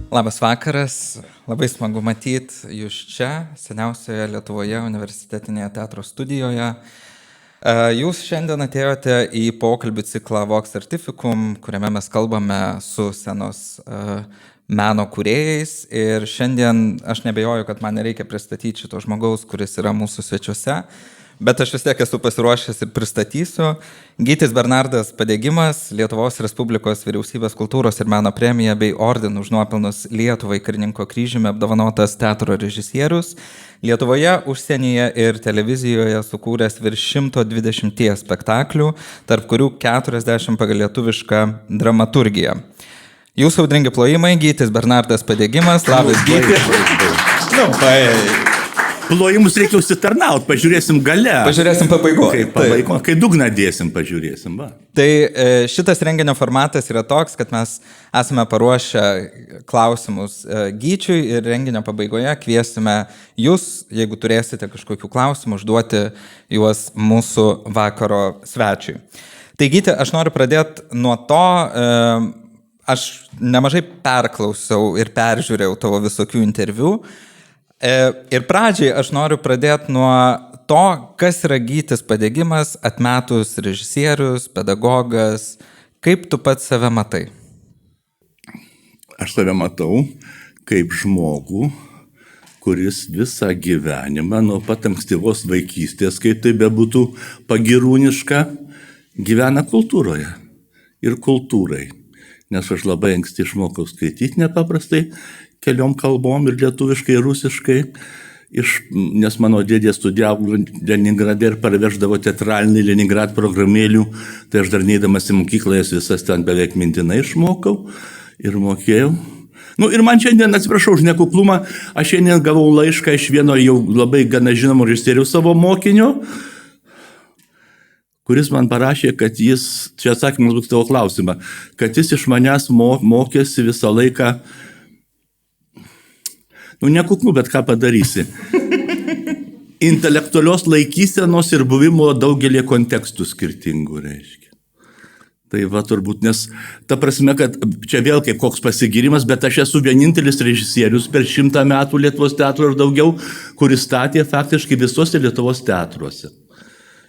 Labas vakaras, labai smagu matyti jūs čia, seniausioje Lietuvoje universitetinėje teatro studijoje. Jūs šiandien atėjote į pokalbį ciklą Vox Artificum, kuriame mes kalbame su scenos meno kūrėjais. Ir šiandien aš nebejoju, kad man nereikia pristatyti šito žmogaus, kuris yra mūsų svečiuose. Bet aš vis tiek esu pasiruošęs ir pristatysiu. Gytis Bernardas Padegimas, Lietuvos Respublikos Vyriausybės kultūros ir meno premija bei ordinu už nuopelnus Lietuvai Karininko kryžiumi apdovanotas teatro režisierius. Lietuvoje, užsienyje ir televizijoje sukūręs virš 120 spektaklių, tarp kurių 40 pagal lietuvišką dramaturgiją. Jūsų audringi plojimai, Gytis Bernardas Padegimas. Labas, Gyti. Plojimus reikia užsitarnauti, pažiūrėsim gale. Pažiūrėsim pabaigoje. Kai dugną dėsim, pažiūrėsim. Va. Tai šitas renginio formatas yra toks, kad mes esame paruošę klausimus Gyčiui ir renginio pabaigoje kviesime jūs, jeigu turėsite kažkokių klausimų, užduoti juos mūsų vakaro svečiui. Tai Gyti, aš noriu pradėti nuo to, aš nemažai perklausiau ir peržiūrėjau tavo visokių interviu. Ir pradžiai aš noriu pradėti nuo to, kas yra Gytis Padegimas, atmetus režisierius, pedagogas. Kaip tu pats save matai? Aš save matau kaip žmogų, kuris visą gyvenimą, nuo pat ankstyvos vaikystės, kaip tai bebūtų pagirūniška, gyvena kultūroje ir kultūrai. Nes aš labai anksti išmokau skaityti nepaprastai, keliom kalbom ir lietuviškai, ir rusiškai, nes mano dėdė studijavo Leningrade ir parveždavo teatralinį Leningrad programėlių, tai aš dar neįdamas į mokyklą jas visas ten beveik mintinai išmokau ir mokėjau. Ir man šiandien, atsiprašau už nekuklumą, aš šiandien gavau laišką iš vieno jau labai gana žinomo režisieriaus savo mokinio, kuris man parašė, kad jis, čia atsakymas bus tavo klausimą, kad jis iš manęs mokėsi visą laiką. Nekuklu, bet ką padarysi. Intelektualios laikysenos ir buvimo daugelį kontekstų skirtingų reiškia. Tai va turbūt, nes ta prasme, kad čia vėl kaip koks pasigirimas, bet aš esu vienintelis režisierius per 100 metų Lietuvos teatro ir daugiau, kuris statė faktiškai visuose Lietuvos teatruose.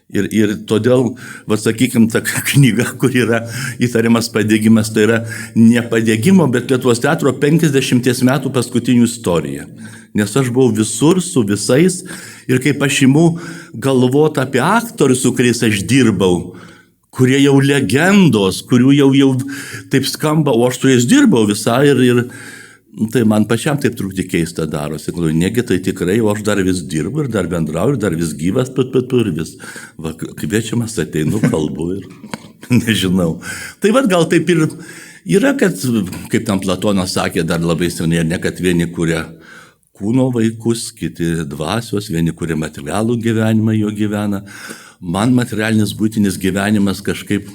Ir todėl, sakykim, ta knyga, kur yra įtariamas Padegimas, tai yra ne Padegimo, bet Lietuvos teatro 50 metų paskutinių istorija. Nes aš buvau visur su visais ir kaip aš imu galvoti apie aktorius, su kuriais aš dirbau, kurie jau legendos, kurių jau taip skamba, o aš su jais dirbau visai ir tai man pačiam taip truputį keista darosi. Negi tai tikrai, o aš dar vis dirbu ir dar bendrauju, ir dar vis gyvas, ir vis kviečiamas ateinu, kalbu ir nežinau. Tai gal taip ir yra, kad, kaip tam Platonas sakė, dar labai seniai, ne kad vieni kuria kūno vaikus, kiti dvasios, vieni kuria materialų gyvenimą, jo gyvena. Man materialinis būtinis gyvenimas kažkaip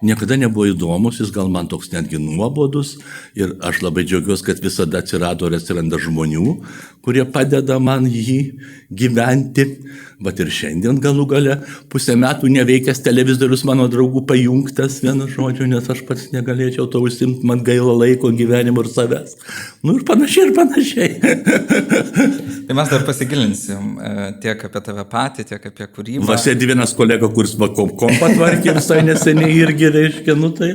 niekada nebuvo įdomus, jis gal man toks netgi nuobodus ir aš labai džiaugiuosi, kad visada atsirado ir atsiranda žmonių, kurie padeda man jį gyventi. Bet ir šiandien galų gale 5 metų neveikęs televizorius mano draugų pajungtas, vienu žodžiu, nes aš pats negalėčiau to užsimti, man gaila laiko gyvenimo ir savęs. Ir panašiai. Tai mes dar pasigilinsim tiek apie tave patį, tiek apie kūrybą. Sėdi vienas kolega, kuris kompą tvarkė visai neseniai irgi, reiškia, tai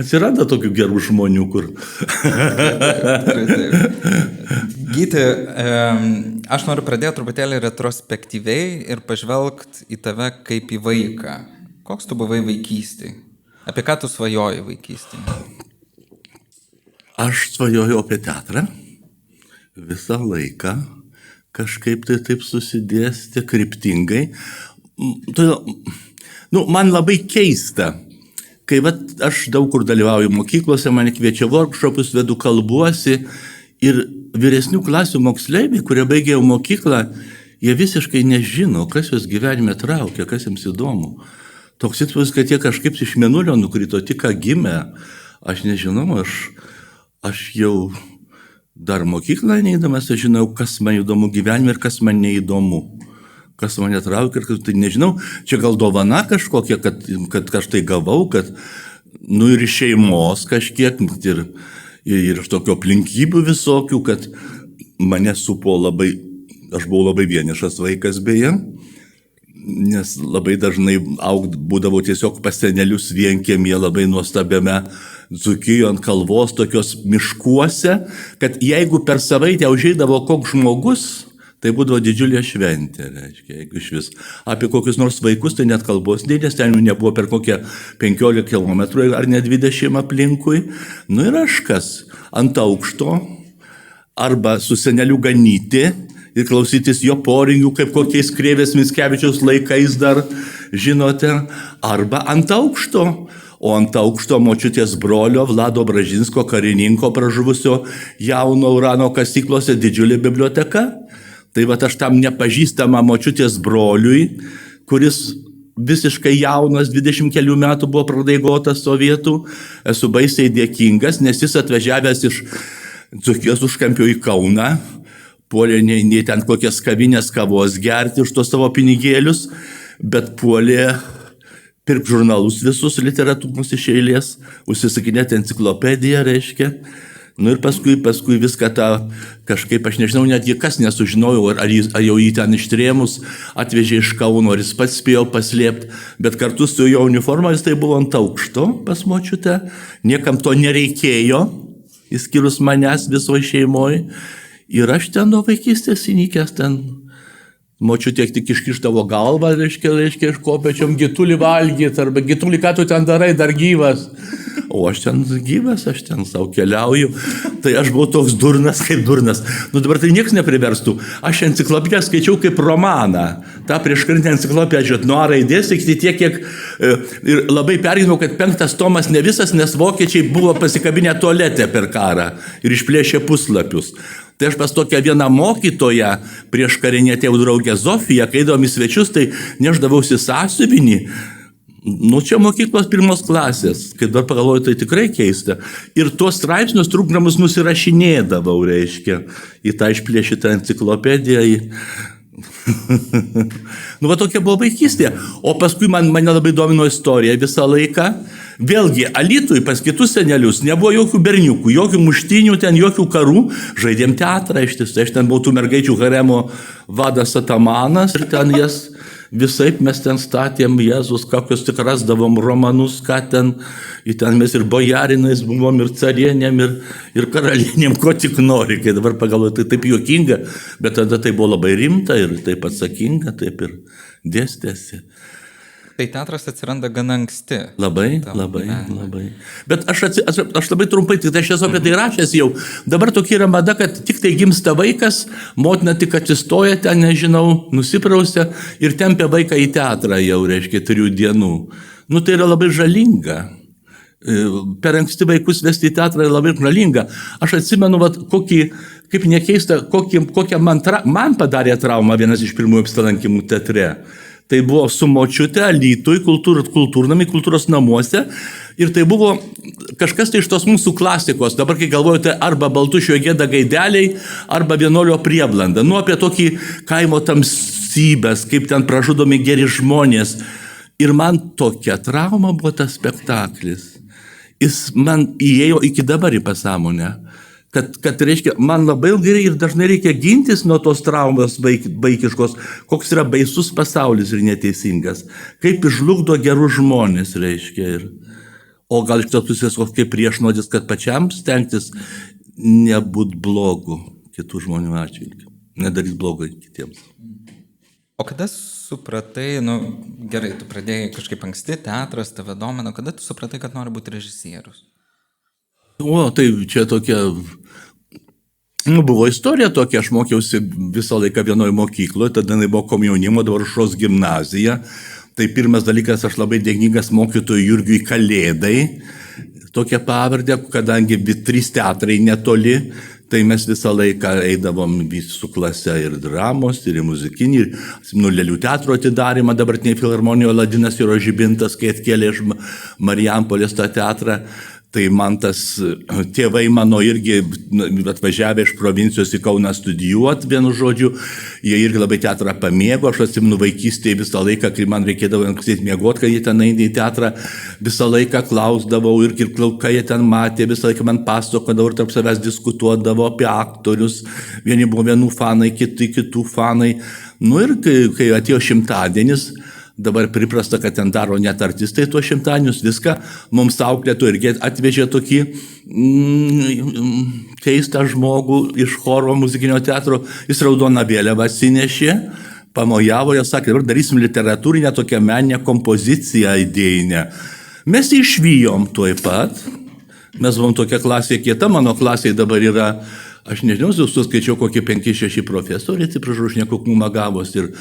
atsiranda tokių gerų žmonių, kur. Gyti, aš noriu pradėti truputėlį retrospektyviai ir pažvelgti į tave kaip į vaiką. Koks tu buvai vaikystėje? Apie ką tu svajojai vaikystėje? Aš svajojau apie teatrą visą laiką. Kažkaip tai taip susidėstė kryptingai. Man labai keista, kai aš daug kur dalyvauju mokyklose, mane kviečia workshopus, vedu kalbuosi ir vyresnių klasių moksleiviai, kurie baigė mokyklą, jie visiškai nežino, kas juos gyvenime traukia, kas jiems įdomu. Toks įspūdis, kad jie kažkaip iš mėnulio nukrito, tik ką gimė. Aš nežinau, aš jau dar mokyklą neįdamas, aš žinau, kas man įdomu gyvenime ir kas man neįdomu. Kas mane traukia ir tai nežinau, čia gal dovana kažkokia, kad aš tai gavau, kad ir iš šeimos kažkiek, ir iš tokio aplinkybių visokių, kad mane supo labai, aš buvau labai vienišas vaikas beje, nes labai dažnai būdavo tiesiog pas senelius vienkiemie labai nuostabiame Dzūkijoje ant kalvos, tokios miškuose, kad jeigu per savaitę užeidavo koks žmogus, tai būdavo didžiulė šventė, reiškia, jeigu iš vis. Apie kokius nors vaikus, tai net kalbos dėdės, ten jų nebuvo per kokią 15 km ar net 20 aplinkui. Nu ir aš kas, ant aukšto, arba su seneliu ganyti ir klausytis jo poringių, kaip kokiais Krėvės Mickevičiaus laikais dar, žinote, arba ant aukšto. O ant aukšto močiutės brolio Vlado Bražinsko, karininko pražuvusio jauno urano kasyklose didžiulė biblioteka. Tai va aš tam nepažįstamą močiutės broliui, kuris visiškai jaunas, 20 kelių metų buvo pradaigotas sovietų, esu baisiai dėkingas, nes jis atvežiavęs iš Dzūkijos užkampio į Kauną, puolė nei ten kokias kavinės kavos gerti už tos savo pinigėlius, bet puolė pirkti žurnalus visus literatūros iš eilės, užsisakinėti enciklopediją, reiškia. Nu ir paskui viską tą kažkaip, aš nežinau, netgi kas nesužinojau, ar jau jį ten ištrėmus atvežė iš Kauno, ar jis pats spėjo paslėpti, bet kartu su jo uniforma jis tai buvo ant aukšto pas močiutę, niekam to nereikėjo, išskyrus manęs visoje šeimoje. Ir aš ten nuo vaikystės įnikęs ten. Močiutė tik iškištavo galvą, reiškia, iš kopečiom gitulį valgyt, arba gitulį, ką tu ten darai, dar gyvas. O aš ten gyvas, aš ten savo keliauju. Tai aš buvau toks durnas kaip durnas. Nu dabar tai niekas nepriverstų. Aš enciklopediją skaičiau kaip romaną. Ta prieškarinė enciklopedija, žiūrėt, nuo A raidės iki tiek, kiek ir labai pergyvenau, kad 5 tomas ne visas, nes vokiečiai buvo pasikabinę tualete per karą ir išplėšė puslapius. Tai aš pas tokią vieną mokytoją prieš karinę tėvų draugę Zofiją, kai eidavom į svečius, tai neždavausi sąsiuvinį. Nu, čia mokyklos 1 klasės, kai dar pagalvoju, tai tikrai keista. Ir tuos straipsnius trūkdamus nusirašinėdavau, reiškia, į tą išplėšytą enciklopediją. Nu, va tokia buvo vaikystė. O paskui mane labai domino istorija visą laiką. Vėlgi, Alytui pas kitus senelius nebuvo jokių berniukų, jokių muštynių, ten jokių karų. Žaidėm teatrą ištisai. Aš ten buvau tų mergaičių haremo vadas atamanas ir ten jas visaip mes ten statėm Jėzus, kokius tik rasdavom romanus, ką ten mes ir bojarinais buvom, ir carienėm, ir karalienėm, ko tik nori. Kai dabar pagalvoju, tai taip juokinga, bet tada tai buvo labai rimta ir taip atsakinga, taip ir dėstėsi. Tai teatras atsiranda gana anksti. Labai. Bet aš labai trumpai, tai aš esu apie tai rašęs jau. Dabar tokia yra mada, kad tik tai gimsta vaikas, motina tik atsistoja ten, nežinau, nusiprausia ir tempia vaiką į teatrą jau, reiškia, 3 dienų. Nu tai yra labai žalinga. Per anksti vaikus vesti į teatrą yra labai žalinga. Aš atsimenu, kaip nekeista, kokią man padarė traumą vienas iš pirmųjų apsilankimų teatre. Tai buvo su močiute Alytui, kultūros namuose. Ir tai buvo kažkas tai iš tos mūsų klasikos. Dabar, kai galvoju, tai arba Baltušio Gėda gaideliai, arba Vienuolio prieblanda. Nu, apie tokį kaimo tamsybės, kaip ten pražudomi geri žmonės. Ir man tokia trauma buvo tas spektaklis. Jis man įėjo iki dabar į pasąmonę. Kad reiškia, man labai ilgai ir dažnai reikia gintis nuo tos traumos vaikiškos, koks yra baisus pasaulis ir neteisingas, kaip išžlugdo gerus žmonės, reiškia. O gal iš tos pusės kaip priešnodis, kad pačiam stengtis nebūt blogu kitų žmonių atžvilgiu, nedaryti blogo kitiems. O kada supratai, gerai, tu pradėjai kažkaip anksti, teatras tave domino, kada tu supratai, kad nori būti režisierius? O, tai čia tokia, buvo istorija tokia, aš mokiausi visą laiką vienoje mokykloje, tada buvo komjaunimo, dabar Aušros gimnazija. Tai pirmas dalykas, aš labai dėkingas mokytojui Jurgiui Kalėdai, tokia pavardė, kadangi 3 teatrai netoli, tai mes visą laiką eidavom su klase ir dramos, ir muzikinį, ir Lėlių teatro atidarymą, dabartinėje filharmonijoje Ladinas yra žibintas, kai atkėlė iš Marijampolės tą teatrą. Tai man tas tėvai mano irgi atvažiavę iš provincijos į Kauną studijuoti, vienu žodžiu, jie irgi labai teatrą pamėgo. Aš atsimenu vaikystėje visą laiką, kai man reikėdavo anksti miegoti, kai jie ten eina į teatrą, visą laiką klausdavau ir ką jie ten matė, visą laiką man pasakodavo ir tarp savęs diskutuodavo apie aktorius. Vieni buvo vienų fanai, kiti kitų fanai. Nu ir kai atėjo šimtadienis, dabar priprasta, kad ten daro net artistai tuos šimtadienius, viską, mums auklėtų irgi atvežė tokį keistą žmogų iš choro muzikinio teatro, jis raudoną vėliavą atsinešė, pamojavo, jie sakė, dabar darysim literatūrinę tokią meninę kompoziciją idėjinę. Mes išvijom tuoj pat, mes buvom tokia klasė kieta, mano klasėje dabar yra, aš nežinau, suskaičiau kokie 5-6 profesoriai, atsiprašau, už nekuklumą gavos ir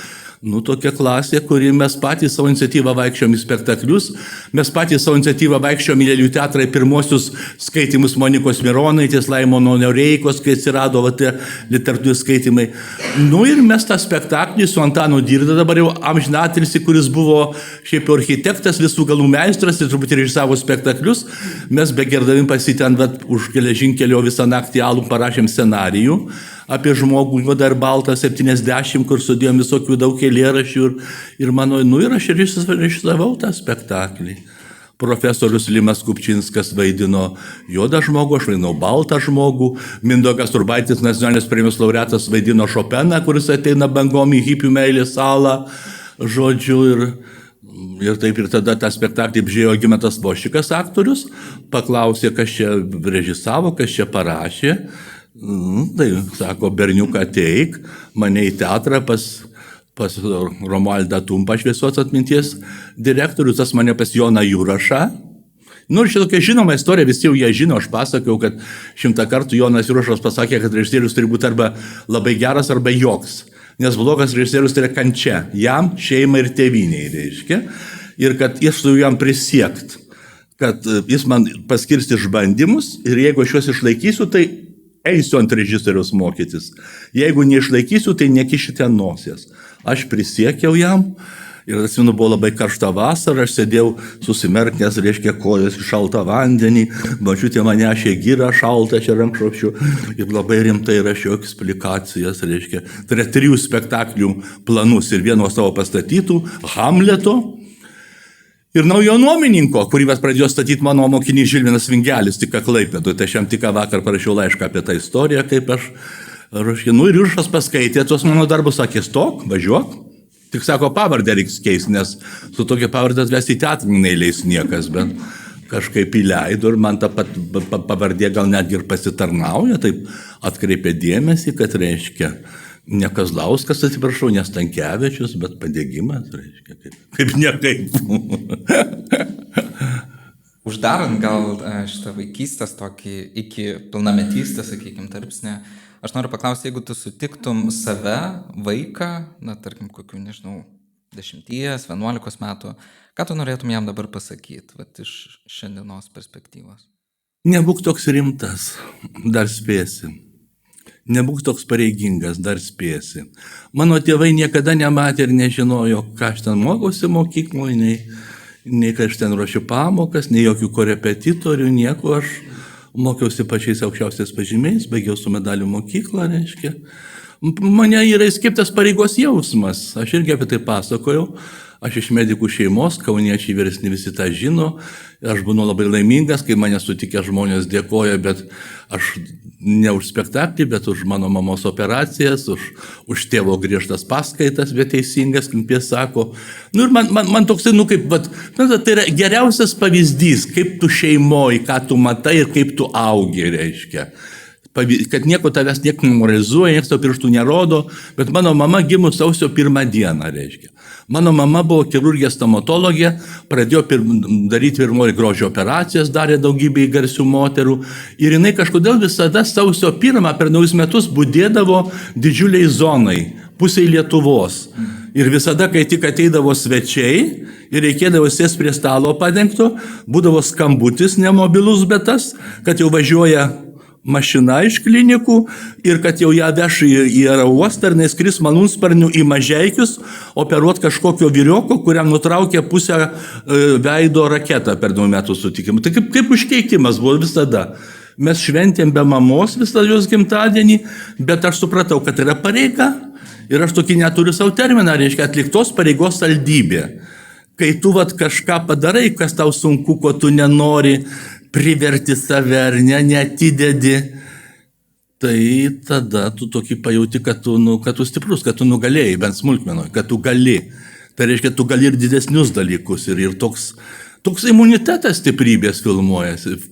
tokia klasė, kuri mes patys savo iniciatyvą vaikščiom į spektaklius, mes patys savo iniciatyvą vaikščiom į Lėlių teatrą į pirmosius skaitimus Monikos Mironaitės, Laimono Noreikos, kai atsirado tie literatūros skaitimai. Ir mes tą spektaklį su Antanu Dirda, dabar jau amžinatilsį, kuris buvo šiaip architektas, visų galų meistras ir truputį režisavo spektaklius, mes begerdami pasiten už geležinkelio visą naktį alų parašėm scenarijų apie žmogų juodą ir baltą 70, kur sudėjom visokių daug eilėraščių ir mano, ir aš režisavau tą spektaklį. Profesorius Limas Kupčinskas vaidino juodą žmogų, aš vaidinau baltą žmogų, Mindaugas Urbaitis, nacionalinės premijos laureatas, vaidino Šopeną, kuris ateina bangom į hipių meilės salą, žodžiu, ir taip ir tada tą spektaklį apžiūrėjo Gimantas Vošikas aktorius, paklausė, kas čia režisavo, kas čia parašė. Tai, sako, berniuką ateik, mane į teatrą pas Romualdą Tumpą, šviesios atminties direktorius, tas mane pas Joną Jurašą. Ir šitokia žinoma istorija, visi jau ją žino, aš pasakau, kad 100 kartų Jonas Jurašas pasakė, kad režisierius turi būti arba labai geras, arba joks. Nes blogas režisierius tai yra kančia, jam, šeimai ir tėviniai, reiškia. Ir kad aš su jam prisiekt, kad jis man paskirs išbandymus ir jeigu aš juos išlaikysiu, tai eisiu ant režisieriaus mokytis. Jeigu neišlaikysiu, tai nekišite nosies. Aš prisiekiau jam ir atsimenu, buvo labai karšta vasara, aš sėdėjau susimerkęs, reiškia, kojas į šaltą vandenį, mačiutė mane nešė gyrą šaltą čia rankšluosčiu ir labai rimtai rašiau eksplikacijas, reiškia. Tai yra 3 spektaklių planus ir vieno savo pastatytų, Hamleto, ir naujo nuomininko, kurį pradėjo statyti mano mokinys Žilvinas Vingelis, tik Klaipėdoje. Tai aš jam tik vakar parašiau laišką apie tą istoriją, kaip aš rašiau. Ir Juršas paskaitė tuos mano darbus, sakė, stok, važiuok. Tik sako, pavardę reiks keisti, nes su tokia pavardė atvesti į teatrą neįleis niekas, bet kažkaip įleido ir man ta pavardė gal netgi ir pasitarnauja, taip atkreipė dėmesį, kad reiškia ne Kazlauskas, atsiprašau, ne Stankevičius, bet Padegimas, reiškia, kaip nekaip. Uždarant gal šitą vaikystės tokį iki pilnametystės, sakykime, tarpsnį, aš noriu paklausti, jeigu tu sutiktum save, vaiką, tarkim, kokių, nežinau, 10-11 metų, ką tu norėtum jam dabar pasakyti, iš šiandienos perspektyvos? Nebūk toks rimtas, dar spėsi. Nebūk toks pareigingas, dar spėsi. Mano tėvai niekada nematė ir nežinojo, ką aš ten mokausi mokykloje, nei ką aš ten ruošiu pamokas, nei jokių korepetitorių, nieko. Aš mokiausi pačiais aukščiausiais pažymiais, baigiau su medalių mokyklą, reiškia. Mane yra įskiptas pareigos jausmas, aš irgi apie tai pasakojau. Aš iš medikų šeimos, kauniečiai vyresni visi tą žino, aš būnu labai laimingas, kai mane sutikę žmonės dėkoja, bet aš ne už spektaklį, bet už mano mamos operacijas, už tėvo griežtas paskaitas, bet teisingas, kaip jie sako. Ir man toksai, tai yra geriausias pavyzdys, kaip tu šeimoji, ką tu matai ir kaip tu augi, reiškia. Kad nieko tavęs niek memorizuoja, nieks to pirštų nerodo, bet mano mama gimus sausio 1 dieną, reiškia. Mano mama buvo chirurgija stomatologė, pradėjo daryti pirmoji grožio operacijas, darė daugybę garsių moterų ir jinai kažkodėl visada sausio 1 per naujus metus budėdavo didžiuliai zonai, pusiai Lietuvos. Ir visada, kai tik ateidavo svečiai ir reikėdavo sėsti prie stalo padengto, būdavo skambutis nemobilus, bet tas, kad jau važiuoja mašina iš klinikų ir kad jau ją veš į aerouostą ir neskris malūnsparniu į Mažeikius, operuot kažkokio vyrioko, kuriam nutraukė pusę veido raketą per 2 metų sutikimą. Tai kaip užkeikimas buvo visada. Mes šventėm be mamos visą jos gimtadienį, bet aš supratau, kad yra pareiga ir aš tokį neturiu savo terminą, reiškia atliktos pareigos saldybė. Kai tu kažką padarai, kas tau sunku, ko tu nenori, priverti save ar neatidedi, tai tada tu tokį pajauti, kad tu stiprus, kad tu nugalėjai, bent smulkmenoj, kad tu gali. Tai reiškia, tu gali ir didesnius dalykus ir toks imunitetas stiprybės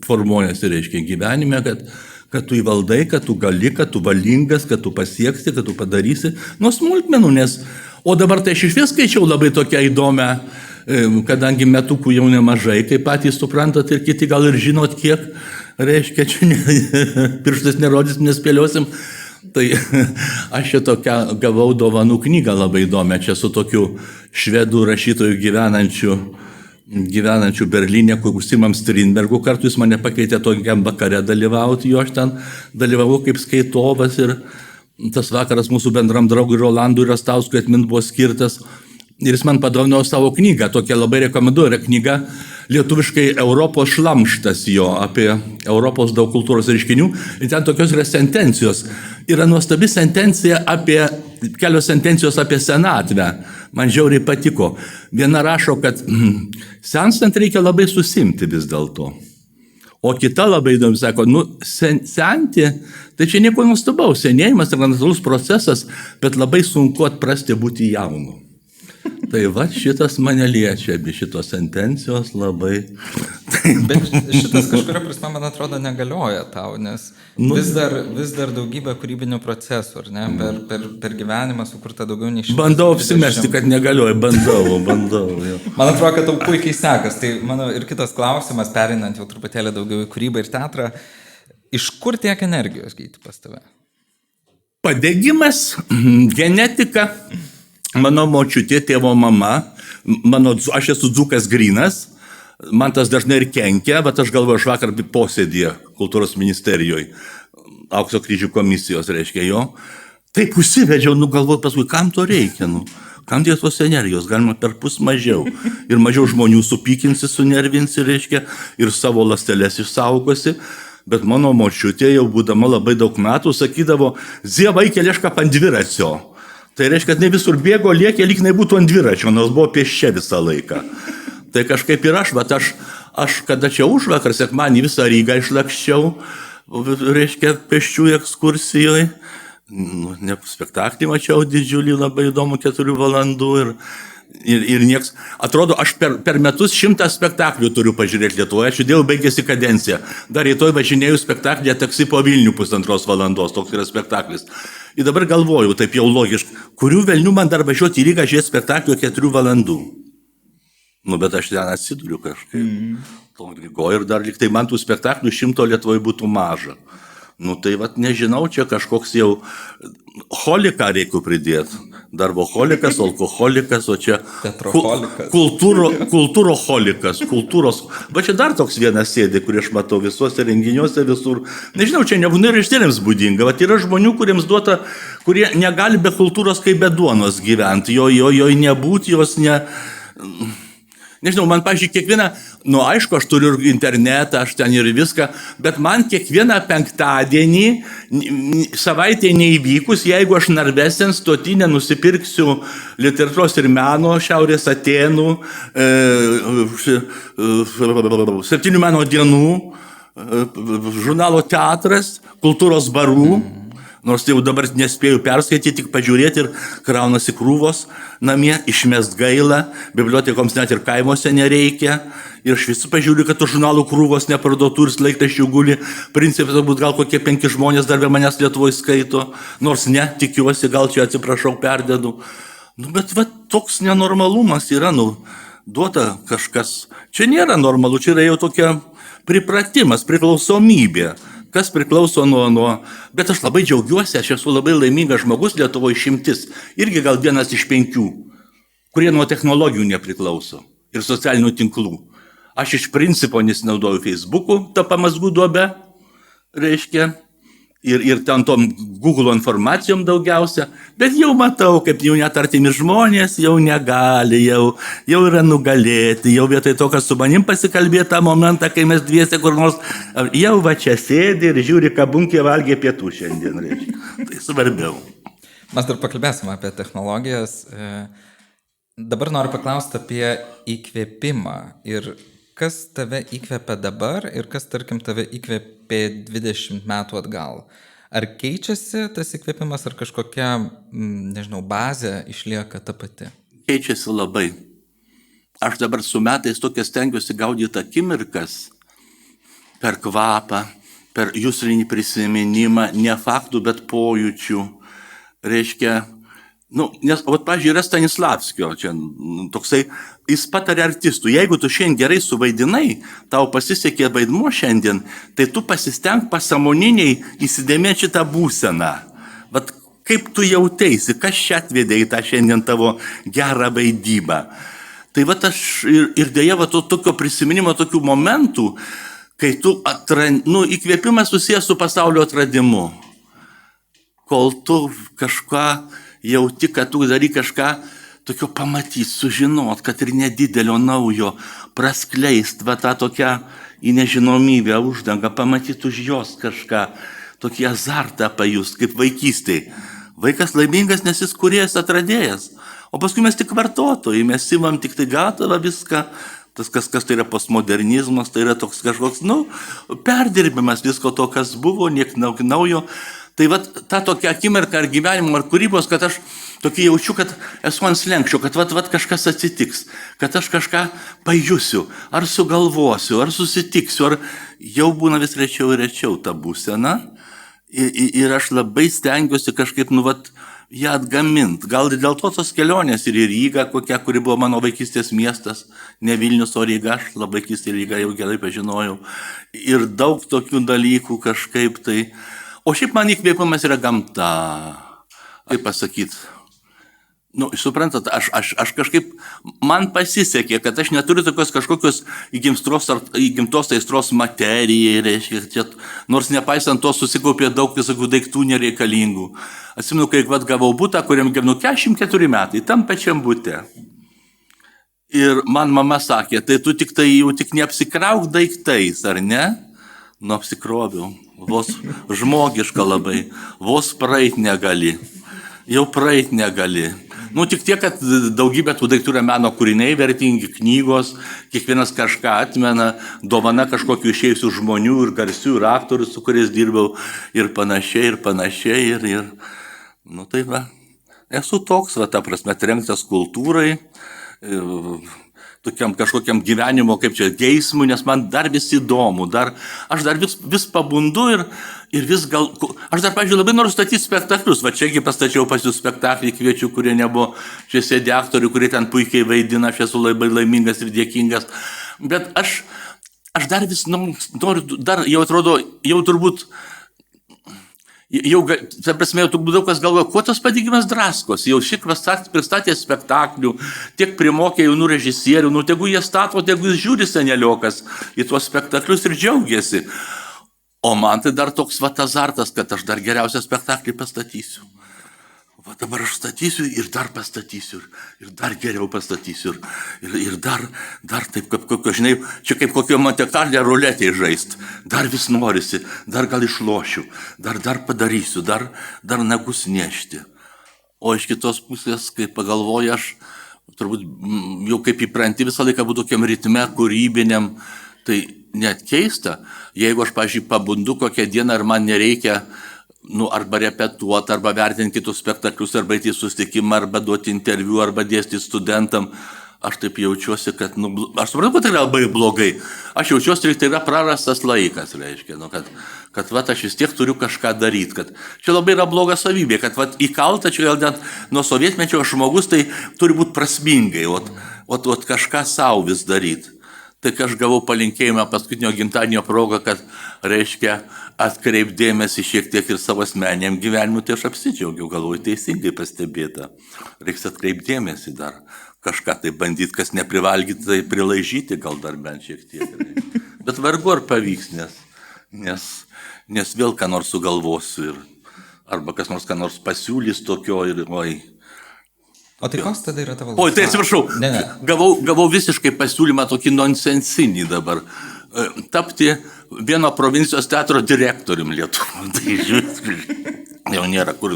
formuojasi, reiškia, gyvenime, kad tu įvaldai, kad tu gali, kad tu valingas, kad tu pasieksi, kad tu padarysi, smulkmenų, o dabar tai aš išvis skaičiau labai tokią įdomią, kadangi metukų jau nemažai, kaip patys suprantat ir kiti gal ir žinot kiek, reiškia, čia pirštas nerodys, nespėliosim, tai aš čia tokią gavau dovanų knygą labai įdomią, čia su tokiu švedų rašytojų gyvenančių Berlyne, kur Simam Strindbergu, kartu jis mane pakeitė tokiam vakare dalyvauti, jo aš ten dalyvavau kaip skaitovas ir tas vakaras mūsų bendram draugui Rolandui Rastauskui atmint buvo skirtas. Ir jis man padovanojo savo knygą, tokia labai rekomenduoju, yra knyga lietuviškai Europos šlamštas jo, apie Europos daug kultūros reiškinių. Ir ten tokios yra sentencijos. Yra nuostabi kelios sentencijos apie senatvę. Man žiauriai patiko. Viena rašo, kad senstant reikia labai susimti vis dėlto. O kita labai įdomi sako, senti, tai čia nieko nuostabaus, senėjimas yra natūralus procesas, bet labai sunku atprasti būti jaunu. Tai šitas mane liečia, šitos sentencijos labai. Bet šitas kažkuria prasme, man atrodo, negalioja tau, nes vis dar daugybė kūrybinių procesų, ar ne? Per gyvenimą sukurta daugiau nei 100. Bandau apsimesti, kad negalioja, bandau. Jo. Man atrodo, kad tau puikiai sekas. Tai mano ir kitas klausimas, perinant jau truputėlį daugiau į kūrybą ir teatrą, iš kur tiek energijos gyti pas tave? Padegimas, genetika. Mano močiutė, tėvo mama, aš esu dzūkas grynas, man tas dažnai ir kenkia, bet aš galvoju, aš vakar posėdėje kultūros ministerijoje, Aukso kryžių komisijos, reiškia jo, taip užsivedžiau, galvoju paskui, kam to reikia, kam tiek tos energijos, galima perpus mažiau, ir mažiau žmonių supykinsi, sunervinsi, reiškia, ir savo ląsteles išsaugosi. Bet mano močiutė, jau būdama labai daug metų, sakydavo, Zievai keliešką ant dviračio. Tai reiškia, kad ne visur bėgo, liekė, lyg nebūtų ant dviračio, nors buvo pėsčia visą laiką. Tai kažkaip ir bet aš kada čia užvakar, sekmanį visą Rygą išlakščiau, reiškia, pėsčių ekskursijoje. Spektaklį mačiau didžiulį, labai įdomų 4 valandų ir nieks. Atrodo, aš per metus 100 spektaklių turiu pažiūrėti Lietuvoje, ačiū Dievui, baigėsi kadencija. Dar rytoj važinėjau spektaklį Taksi po Vilnių 1,5 valandos, toks yra spektaklis. Ir dabar galvoju, taip jau logiškai, kurių velnių man dar važiuoti į Rygą žiūrėti spektaklio 4 valandų. Bet aš ten atsiduriu kažkaip. Ir dar lyg tai man tų spektaklių 100 Lietuvoje būtų maža. Tai nežinau, čia kažkoks jau holiką reikia pridėti. Darboholikas, alkoholikas, o čia kultūroholikas, kultūros. Va čia dar toks vienas sėdė, kurį aš matau visuose renginiuose visur. Nežinau, čia nebūna ir ištėlėms būdinga. Va yra žmonių, kuriems duota, kurie negali be kultūros kaip be duonos gyventi. Jo nebūti, jos ne... Nežinau, man, pavyzdžiui, kiekvieną, aišku, aš turiu internetą, aš ten ir viską, bet man kiekvieną penktadienį, savaitė neįvykus, jeigu aš Narvesen stotyne nusipirksiu literatūros ir meno, Šiaurės Atėnų, 7 meno dienų, žurnalo Teatras, kultūros barų, nors jau dabar nespėjau perskaityti, tik pažiūrėti ir kraunasi krūvos namie, išmest gaila, bibliotekoms net ir kaimuose nereikia. Ir aš visi pažiūriu, kad tų žurnalų krūvos neparduotų ir laikraščių guli. Principai turbūt gal kokie 5 žmonės dar be manęs Lietuvoje skaito, nors ne, tikiuosi, gal čia atsiprašau, perdedu. Bet toks nenormalumas yra, duota kažkas. Čia nėra normalu, čia yra jau tokia pripratimas, priklausomybė. Kas priklauso nuo... Bet aš labai džiaugiuosi, aš esu labai laimingas žmogus, Lietuvoje išimtis. Irgi gal 1 iš 5, kurie nuo technologijų nepriklauso ir socialinių tinklų. Aš iš principo nesinaudoju Facebook'u, tą pamazgų duobę, reiškia, ir ten tom Google informacijom daugiausia, bet jau matau, kaip jau net artimi žmonės jau negali, jau yra nugalėti, jau vietoj to, kad su manim pasikalbėti tą momentą, kai mes dviese kur nors, jau va čia sėdi ir žiūri, ką bunkė valgė pietų šiandien, reiškia. Tai svarbiau. Mes dar pakalbėsime apie technologijas. Dabar noriu paklausti apie įkvėpimą ir kas tave įkvėpia dabar ir kas, tarkim, tave įkvėpė 20 metų atgal. Ar keičiasi tas įkvėpimas, ar kažkokia, nežinau, bazė išlieka ta pati? Keičiasi labai. Aš dabar su metais tokia stengiuosi gaudyti akimirkas per kvapą, per juslinį prisiminimą, ne faktų, bet pojūčių. Reiškia, nes, pavyzdžiui, yra Stanislavskio, čia toksai, jis patarė artistų, jeigu tu šiandien gerai suvaidinai, tau pasisekė vaidmuo šiandien, tai tu pasistenk pasąmoniniai įsidėmėti šitą būseną. Vat kaip tu jauteisi, kas čia atvedė į tą šiandien tavo gerą vaidybą. Tai vat aš ir dėja, vat tokio prisiminimo, tokių momentų, kai tu įkvėpimas susijęs su pasaulio atradimu. Kol tu kažką jauti, kad tu darai kažką tokio pamatyti, sužinot, kad ir nedidelio naujo, praskleist, va tą tokią į nežinomybę uždangą, pamatyti už jos kažką, tokį azartą pajust, kaip vaikystėj. Vaikas laimingas, nes jis kūrėjas, atradėjas, o paskui mes tik vartotojai, mes imam tik tai gatavą viską. Tas kas tai yra postmodernizmas, tai yra toks kažkoks, perdirbimas visko to, kas buvo, niek naujo. Tai va, ta tokia akimirka ar gyvenimo, ar kūrybos, kad aš tokį jaučiu, kad esu ant slenksčio, kad va kažkas atsitiks, kad aš kažką pajusiu, ar sugalvosiu, ar susitiksiu, ar jau būna vis rečiau ir rečiau ta būsena. Ir aš labai stengiuosi kažkaip, ją atgamint. Gal ir dėl to tos kelionės ir į Rygą, kokia, kuri buvo mano vaikystės miestas, ne Vilnius, o Ryga, aš labai vaikystėje Rygą jau gerai pažinojau. Ir daug tokių dalykų kažkaip tai. O šiaip man įkvėpimas yra gamta. Kaip pasakyti? Suprantat, aš kažkaip, man pasisekė, kad aš neturiu tokios kažkokios įgimtos aistros materijai, reiškia, nors nepaisant to susikaupė daug visokių daiktų nereikalingų. Atsimenu, kai gavau butą, kuriam gyvenu 44 metai, tam pačiam bute. Ir man mama sakė, tai tu tik neapsikrauk daiktais, ar ne? Apsikroviau, vos žmogiška labai, vos praeit negali, jau praeit negali. Tik tiek, kad daugybė tų daiktų yra meno kūriniai, vertingi knygos, kiekvienas kažką atmena, dovana kažkokių išėjusių žmonių ir garsių ir aktorių, su kuriais dirbau ir panašiai. Tai va, esu toks, ta prasme, trenktas kultūrai, tokiam kažkokiam gyvenimo, kaip čia, geismui, nes man dar vis įdomu, aš dar vis pabundu ir vis aš dar, pavyzdžiui, labai noriu statyti spektaklius, va čiagi pastačiau pas jūs spektaklį, kviečiu, kurie nebuvo, čia sėdi aktorių, kurie ten puikiai vaidina, aš esu labai laimingas ir dėkingas, bet aš dar vis noriu, jau atrodo, jau turbūt, ta prasme, jau turbūt daug kas galvoja, kuo tas patikimas draskos, jau šik pristatė spektaklių, tiek primokė jaunų režisierių, tegu jie stato, tegu jis žiūri seneliokas į tuos spektaklius ir džiaugiasi. O man tai dar toks azartas, kad aš dar geriausią spektaklį pastatysiu. Va dabar aš statysiu ir dar pastatysiu, ir dar geriau pastatysiu, ir dar taip, kaip kokio, žinai, čia kaip kokio Monte Carlo ruletėje žaist. Dar vis norisi, dar gal išlošiu, dar padarysiu, dar nagus nešti. O iš kitos pusės, kai pagalvoju, aš turbūt jau kaip įpranti visą laiką būtų tokiam ritme, kūrybiniam, tai net keista, jeigu aš, pavyzdžiui, pabundu kokią dieną ir man nereikia arba repetuoti, arba vertinti kitus spektaklius, arba eiti į susitikimą, arba duoti interviu, arba dėstyti studentam. Aš taip jaučiuosi, kad, aš suprantu, kad tai yra labai blogai. Aš jaučiuosi, kad tai yra prarastas laikas, reiškia, kad aš vis tiek turiu kažką daryti, kad čia labai yra bloga savybė, kad įkalta, čia gal net nuo sovietmečio žmogus tai turi būti prasmingai, kažką savo vis daryti. Tai kai aš gavau palinkėjimą paskutinio gimtadienio progą, kad, reiškia, atkreipdėmėsi šiek tiek ir savo asmeniniam gyvenimui, tai aš apsidžiaugiau, galvoju, teisingai pastebėta. Reiks atkreipdėmėsi dar kažką tai bandyti, kas neprivalgyti, tai prilaižyti gal dar bent šiek tiek. Bet vargu ar pavyks, nes vėl ką nors sugalvosiu arba kas nors ką nors pasiūlys tokio ir oi. O tai koks tada yra tavo Oi, tai atsiprašau, Ne. gavau visiškai pasiūlymą tokį nonsensinį dabar. Tapti vieno provincijos teatro direktorium Lietuvoje. Tai jau nėra kur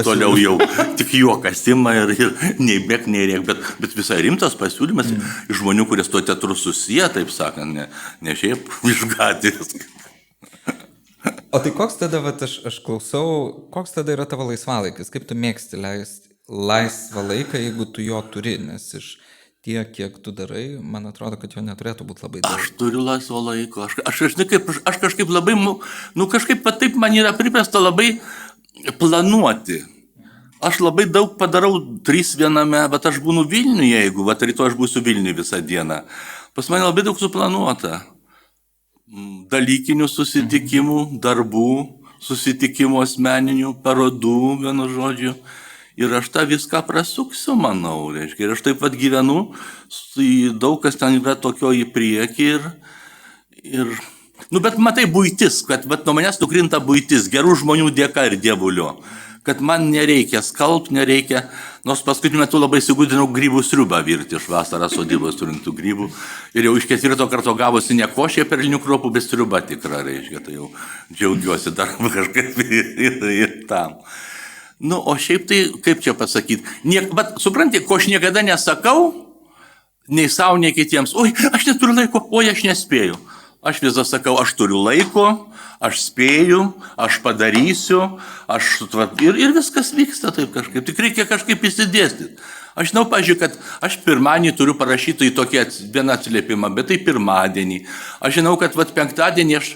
toliau jau tik juokas ima ir nei bėk, nei rėk, bet visai rimtas pasiūlymas iš žmonių, kurie su tuo teatru susiję, taip sakant, ne šiaip iš gatvės. O tai koks tada, aš klausau, koks tada yra tavo laisvalaikis? Kaip tu mėgsti leisti laisvą laiką, jeigu tu jo turi? Nes iš tiek, kiek tu darai, man atrodo, kad jo neturėtų būti labai daug. Aš turiu laisvo laiko. Aš kažkaip labai, kažkaip taip man yra priprasta labai planuoti. Aš labai daug padarau 3 viename, bet aš būnu Vilniuje, jeigu, rytoj aš būsiu Vilniuje visą dieną. Pas mane labai daug suplanuota. Dalykinių susitikimų, darbų, susitikimų asmeninių, parodų, vienu žodžiu. Ir aš tą viską prasuksiu, manau, reiškia. Ir aš taip pat gyvenu, daug kas ten yra tokio į priekį ir bet matai buitis, kad nuo manęs nukrinta buitis, gerų žmonių dėka ir dievulio. Kad man nereikia skalbti, nereikia, nors paskutiniu metu labai įsigudinau grybų sriubą virti iš vasarą sodybos surinktų grybų. Ir jau iš 4 karto gavosi ne košė perlinių kruopų, bet sriuba tikra, reiškia, tai jau džiaugiuosi dar kažkaip ir tam. O šiaip tai, kaip čia pasakyti, bet supranti, ko aš niekada nesakau, nei savo, nei kitiems, oi, aš neturiu laiko, oi, aš nespėju. Aš visą sakau, aš turiu laiko, aš spėju, aš padarysiu, ir viskas vyksta taip kažkaip, tik reikia kažkaip įsidėstyti. Aš žinau, pažiūrėjau, kad aš pirmadienį turiu parašyti į tokį vieną atsiliepimą, bet tai pirmadienį. Aš žinau, kad penktadienį aš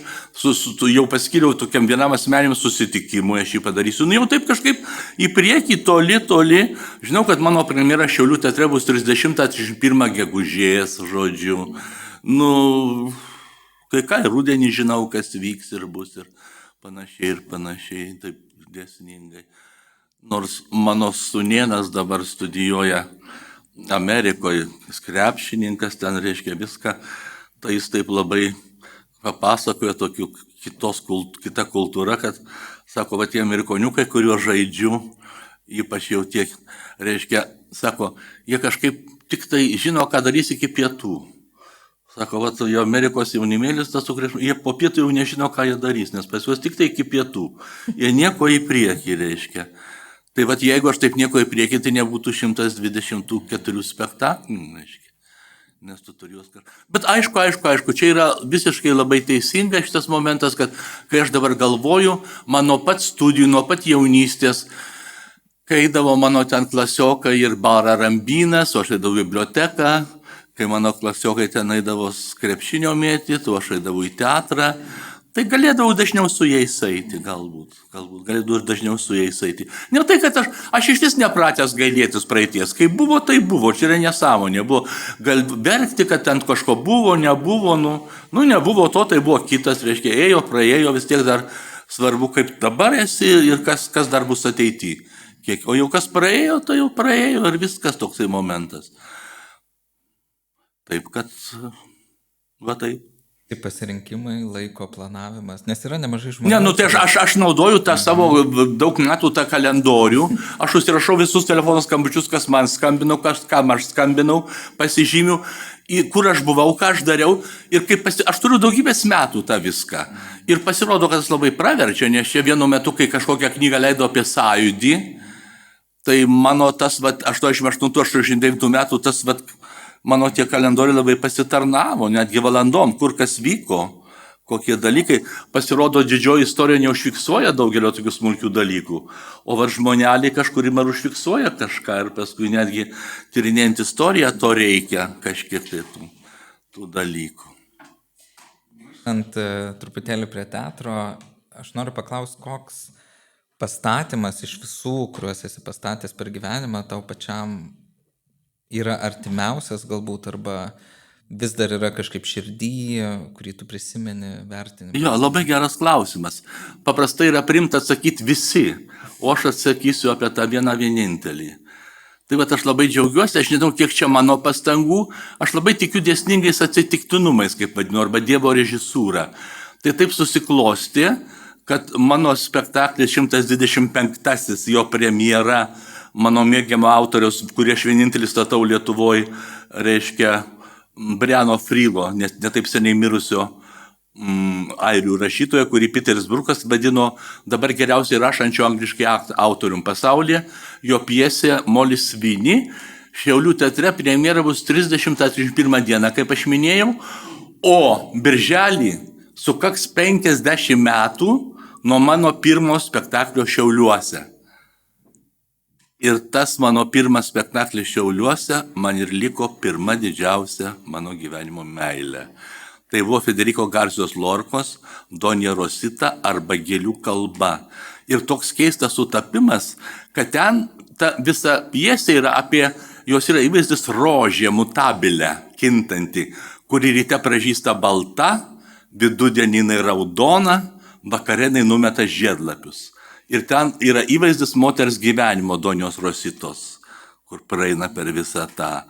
jau paskiriau tokiam vienam asmeniniam susitikimui, aš jį padarysiu. Jau taip kažkaip į priekį, toli. Žinau, kad mano premjera Šiaulių teatre bus 30-31 gegužės, žodžiu. Kai ką, rudenį žinau, kas vyks ir bus ir panašiai, taip dėsningai. Nors mano sūnėnas dabar studijuoja Amerikoje, krepšininkas, ten reiškia viską, tai jis taip labai papasakoja tokių kita kultūra, kad, sako, tie amerikoniukai, kuriuos žaidžiu, ypač jau tiek, reiškia, sako, jie kažkaip tik tai žino, ką darys iki pietų. Sako, jo Amerikos jaunimėlis, jie po pietų jau nežino, ką jie darys, nes pas juos tik tai iki pietų. Jie nieko į priekį, reiškia. Tai jeigu aš taip nieko į priekį, tai nebūtų 124 spektaklių, reiškia. Nes tu turi juos kažką. Bet aišku, čia yra visiškai labai teisinga šitas momentas, kad kai aš dabar galvoju, man nuo pat studijų, nuo pat jaunystės, kai eidavo mano ten klasiokai ir barą Rambynas, o aš eidavau į biblioteką, kai mano klasiokai ten eidavo krepšinio mėtyti, o aš eidavau į teatrą, tai galėdavau dažniau su jais eiti, galbūt galėdavau ir dažniau su jais eiti. Ne tai, kad aš iš vis nepratęs gailėtis praeities, kai buvo, tai buvo, čia yra nesąmonė, buvo gal verkti, kad ten kažko buvo, nebuvo, nebuvo to, tai buvo kitas, reiškia, ėjo, praėjo, vis tiek dar svarbu, kaip dabar esi ir kas dar bus ateityje. O jau kas praėjo, tai jau praėjo ir viskas toksai momentas. Taip, kad, taip. Tai pasirinkimai, laiko planavimas, nes yra nemažai žmonių. Ne, tai aš naudoju tą savo daug metų tą kalendorių, aš užsirašau visus telefono skambučius, kas man skambinau, kam aš skambinau, pasižymiu, kur aš buvau, ką aš dariau, ir aš turiu daugybės metų tą viską. Ir pasirodo, kad tas labai praverčia, nes čia vienu metu, kai kažkokią knygą leido apie sąjūdį, tai mano tas 88-89 metų tas mano tie kalendoriai labai pasitarnavo, netgi valandom, kur kas vyko, kokie dalykai. Pasirodo, didžioji istorija neužfiksuoja daugelio tokių smulkių dalykų, o žmoneliai kažkur ir užfiksuoja kažką ir paskui netgi tyrinėjant istoriją to reikia kažkiek tų dalykų. Ant truputėlį prie teatro, aš noriu paklausti, koks pastatymas iš visų, kuriuos esi pastatęs per gyvenimą, tau pačiam yra artimiausias galbūt, arba vis dar yra kažkaip širdį, kurį tu prisimeni, vertini? Jo, labai geras klausimas. Paprastai yra priimta atsakyti visi, o aš atsakysiu apie tą vienintelį. Tai va, aš labai džiaugiuosi, aš nežinau, kiek čia mano pastangų, aš labai tikiu dėsningais atsitiktinumais, kaip vadinu, arba Dievo režisūra. Tai taip susiklosti, kad mano spektaklis 125, jo premjera, mano mėgiamo autoriaus, kurį aš vienintelis statau Lietuvoje, reiškia Briano Frylo, netaip seniai mirusio airių rašytojo, kurį Peteris Brukas vadino dabar geriausiai rašančio angliškai autorium pasaulyje, jo pjesė Molis Svini, Šiaulių teatre premjera bus 30-31 dieną, kaip aš minėjau, o birželį sukaks 50 metų nuo mano pirmo spektaklio Šiauliuose. Ir tas mano pirmas spektaklis Šiauliuose man ir liko pirma didžiausia mano gyvenimo meilė. Tai buvo Federico Garcijos Lorkos Donja Rosita arba Gėlių kalba. Ir toks keistas sutapimas, kad ten ta visa pjesė yra apie, jos yra įvaizdis rožė, mutabilė, kintanti, kuri ryte pražysta balta, vidudienį jinai raudona, vakarenai numeta žiedlapius. Ir ten yra įvaizdis moters gyvenimo Donjos Rositos, kur praeina per visą tą.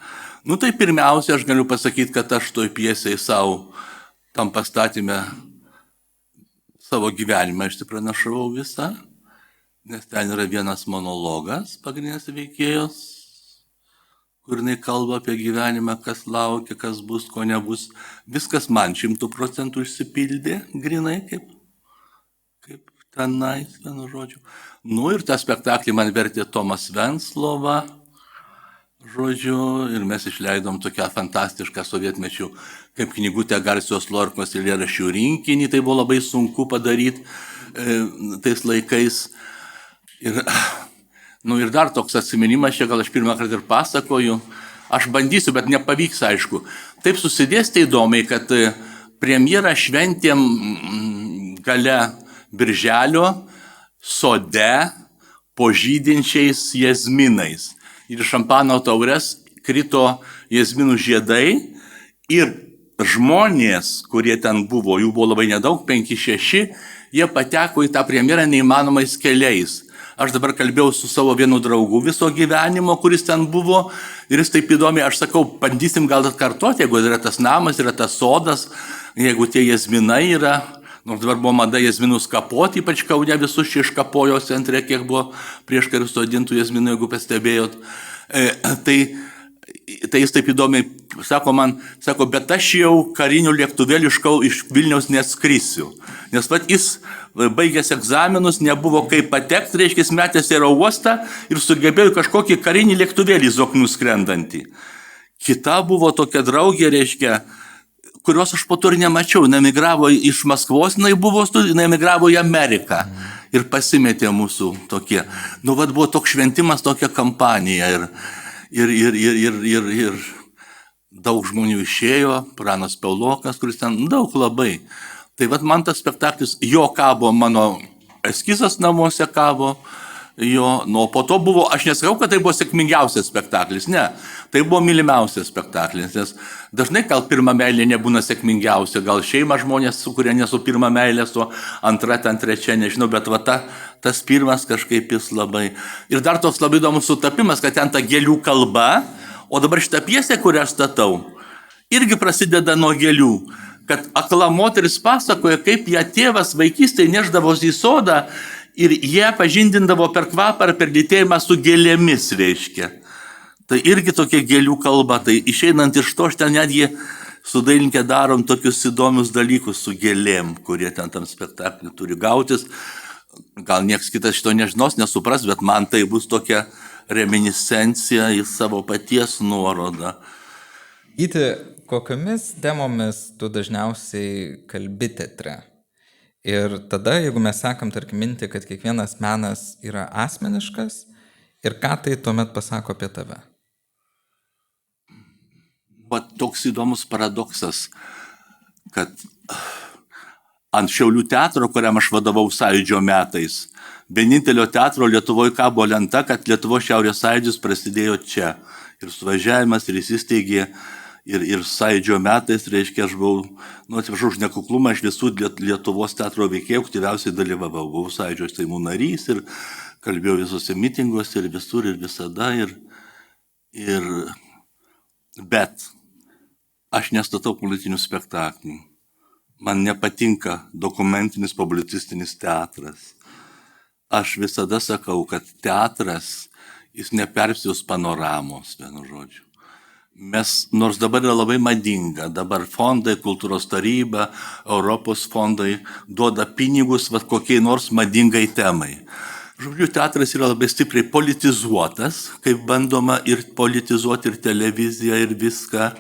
Nu tai pirmiausia, aš galiu pasakyti, kad aš toj pjesėje savo tam pastatymę savo gyvenimą išsipranašavau visą, nes ten yra vienas monologas, pagrindinės veikėjos, kur jinai kalba apie gyvenimą, kas laukia, kas bus, ko nebus. Viskas man 100% išsipildė, grinai kaip tenais, vienu žodžiu. Nu ir tą spektaklį man vertė Tomas Venslova, žodžiu, ir mes išleidom tokią fantastišką sovietmečių kaip knygutę Garcijos Lorkos eilėraščių rinkinį, tai buvo labai sunku padaryti tais laikais. Ir dar toks atsiminimas, čia gal aš pirmą kartą ir pasakoju, aš bandysiu, bet nepavyks, aišku. Taip susidėstė įdomiai, kad premjerą šventėm gale birželio sode po žydinčiais jazminais. Ir šampano taures krito jazminų žiedai ir žmonės, kurie ten buvo, jų buvo labai nedaug, 5-6, jie pateko į tą premjerą neįmanomais keliais. Aš dabar kalbėjau su savo vienu draugu viso gyvenimo, kuris ten buvo, ir jis taip įdomiai, aš sakau, bandysim gal atkartoti, jeigu yra tas namas, yra tas sodas, jeigu tie jazminai yra, nors dabar buvo mada jazminus kapoti, ypač Kaune visus čia iškapojo centre, kiek buvo prieš karį sodintų jazminų, jeigu pastebėjot. Tai jis taip įdomiai sako man, bet aš jau karinių lėktuvėlių iš Vilniaus neskrisiu. Nes jis baigęs egzaminus, nebuvo kaip patekti, reiškia, metęs į aerouostą ir sugebėjo kažkokį karinį lėktuvėlį zoknų skrendantį. Kita buvo tokia draugė, reiškia, kurios aš po to ir nemačiau. Jinai emigravo iš Maskvos, jinai emigravo į Ameriką ir pasimetė mūsų tokie. Buvo toks šventimas, tokia kampanija ir daug žmonių išėjo, Pranas Paulokas, kuris ten daug labai. Tai man tas spektaklis, jo kabo, mano eskizas namuose kabo, jo, po to buvo, aš nesakau, kad tai buvo sėkmingiausias spektaklis, ne, tai buvo mylimiausias spektaklis, nes dažnai gal pirma meilė nebūna sėkmingiausia, gal šeima žmonės sukuria ne su pirma meilė, su antra, ten trečia, nežinau, bet tas pirmas kažkaip jis labai. Ir dar toks labai įdomus sutapimas, kad ten ta gėlių kalba, o dabar šitą pjesę, kurią aš statau, irgi prasideda nuo gėlių, kad akla moteris pasakoja, kaip ją tėvas vaikystėje neždavosi į sodą, ir jie pažindindavo per kvapą ar per lytėjimą su gėlėmis, reiškia. Tai irgi tokia gėlių kalba, tai išeinant iš to, aš ten netgi su dailininkė darom tokius įdomius dalykus su gėlėm, kurie ten tam spektaklį turi gautis. Gal nieks kitas šito nežinos, nesupras, bet man tai bus tokia reminiscencija į savo paties nuorodą. Gyti, kokiomis temomis tu dažniausiai kalbi teatre? Ir tada, jeigu mes sekam, tarkim, mintį, kad kiekvienas menas yra asmeniškas, ir ką tai tuomet pasako apie tave? Toks įdomus paradoksas, kad ant Šiaulių teatro, kuriam aš vadovau Sąjūdžio metais, vienintelio teatro Lietuvoje kabo lenta, kad Lietuvos Šiaurės sąjūdis prasidėjo čia. Ir suvažiavimas, ir įsisteigė. Ir Sąjūdžio metais, reiškia, aš buvau, atsiprašau už nekuklumą, aš visų Lietuvos teatro veikėjų aktyviausiai dalyvavau. Buvau Sąjūdžio Seimų narys ir kalbėjau visose mitinguose ir visur ir visada. Bet aš nestatau politinių spektaklių. Man nepatinka dokumentinis publicistinis teatras. Aš visada sakau, kad teatras, jis nepersijus panoramos, vienu žodžiu. Nors dabar yra labai madinga, dabar fondai, kultūros taryba, Europos fondai duoda pinigus kokiai nors madingai temai. Žodžiu, teatras yra labai stipriai politizuotas, kaip bandoma ir politizuoti ir televiziją, ir viską.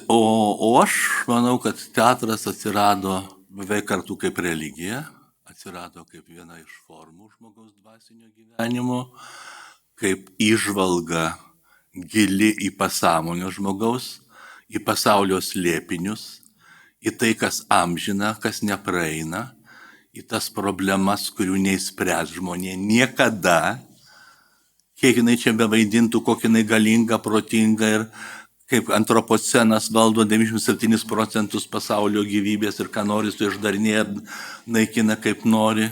O aš manau, kad teatras atsirado beveik kartu kaip religija, atsirado kaip viena iš formų žmogaus dvasinio gyvenimo, kaip įžvalga gili į pasąmonę žmogaus, į pasaulio slėpinius, į tai, kas amžina, kas nepraeina, į tas problemas, kurių neįspręs žmonė niekada, kiek jinai čia bevaidintų, kokia jinai galinga, protinga ir kaip antropocenas valdo 97% pasaulio gyvybės ir ką nori su išdarinėje, naikina kaip nori.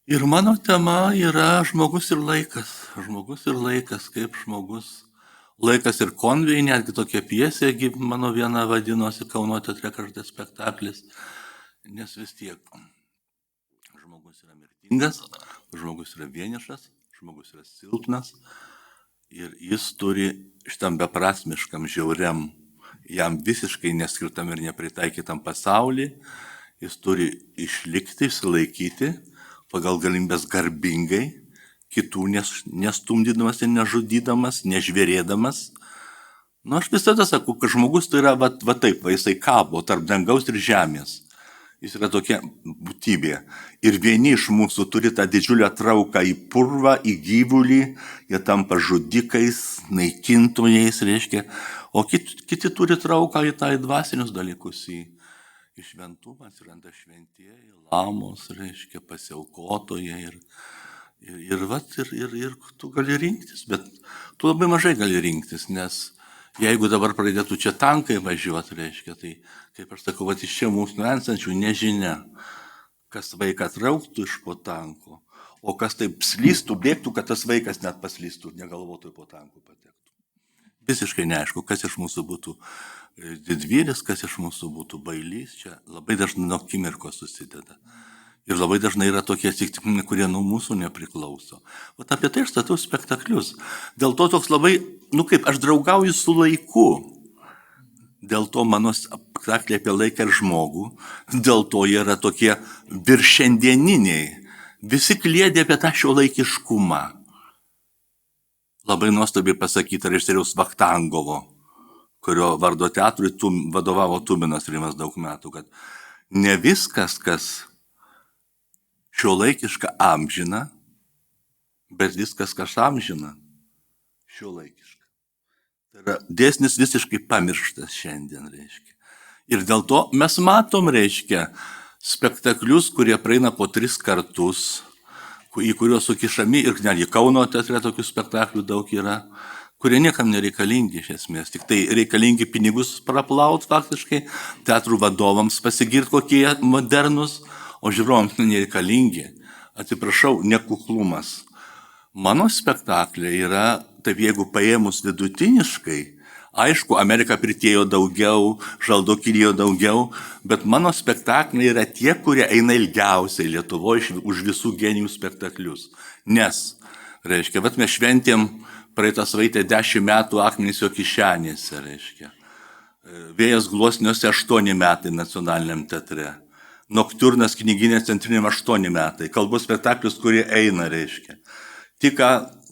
Ir mano tema yra žmogus ir laikas. Žmogus ir laikas, kaip žmogus. Laikas ir konvejai, netgi tokia pjesė, mano viena vadinosi Kauno teatre kartais spektaklis. Nes vis tiek žmogus yra mirtingas, žmogus yra vienišas, žmogus yra silpnas. Ir jis turi šitam beprasmiškam, žiauriam, jam visiškai neskirtam ir nepritaikytam pasaulį, jis turi išlikti, išsilaikyti pagal galimybės garbingai, kitų nestumdydamas ir nežudydamas, nežvėrėdamas. Aš visada sakau, kad žmogus tai yra va taip, jisai kabo tarp dangaus ir žemės. Jis yra tokia būtybė. Ir vieni iš mūsų turi tą didžiulę trauką į purvą, į gyvulį, jie tampa žudikais, naikintojais, reiškia. O kiti turi trauką į tą dvasinius dalykus, į šventumą, atsiranda šventieji, lamos, reiškia, pasiaukotojai. Ir tu gali rinktis, bet tu labai mažai gali rinktis, nes jeigu dabar pradėtų čia tankai važiuoti, reiškia, tai, kaip aš sakau, iš čia mūsų esančių nežinia, kas vaiką trauktų iš po tanko, o kas taip slystų, bėgtų, kad tas vaikas net paslystų ir negalvotų po tanku patektų. Visiškai neaišku, kas iš mūsų būtų didvyris, kas iš mūsų būtų bailys, čia labai dažnai nuo akimirkos susideda. Ir labai dažnai yra tokie atsitikimai, kurie nuo mūsų nepriklauso. O apie tai aš statau spektaklius. Dėl to toks labai, aš draugauju su laiku. Dėl to mano spektakliai apie laiką ir žmogų, dėl to jie yra tokie viršiandieniniai. Visi kliedė apie tą šiuolaikiškumą. Labai nuostabiai pasakyta režisieriaus Vachtangovo, kurio vardo teatrui vadovavo Tuminas Rimas daug metų, kad ne viskas, kas šiuolaikiška amžina, bet viskas, kas amžina, šiuolaikiška. Tai yra dėsnis visiškai pamirštas šiandien, reiškia. Ir dėl to mes matom, reiškia, spektaklius, kurie praeina po 3 kartus, į kuriuos sukišami, ir netgi Kauno teatre tokių spektaklių daug yra, kurie niekam nereikalingi iš esmės, tik tai reikalingi pinigus praplaut faktiškai, teatrų vadovams pasigirti kokie modernus, o žiūrovams nereikalingi. Atsiprašau, nekuklumas. Mano spektakliai yra, taip jeigu paėmus vidutiniškai, aišku, Amerika pritėjo daugiau, Žaldo kilėjo daugiau, bet mano spektakliai yra tie, kurie eina ilgiausiai Lietuvoje už visų genijų spektaklius. Nes, reiškia, mes šventėm praeitą savaitę 10 metų Akmenys jo kišenėse, reiškia. Vėjas gluosniuose 8 metai Nacionaliniam teatre. Noktiurnas knyginės centriniam 8 metai. Kalbos spektaklius, kurie eina, reiškia. Tik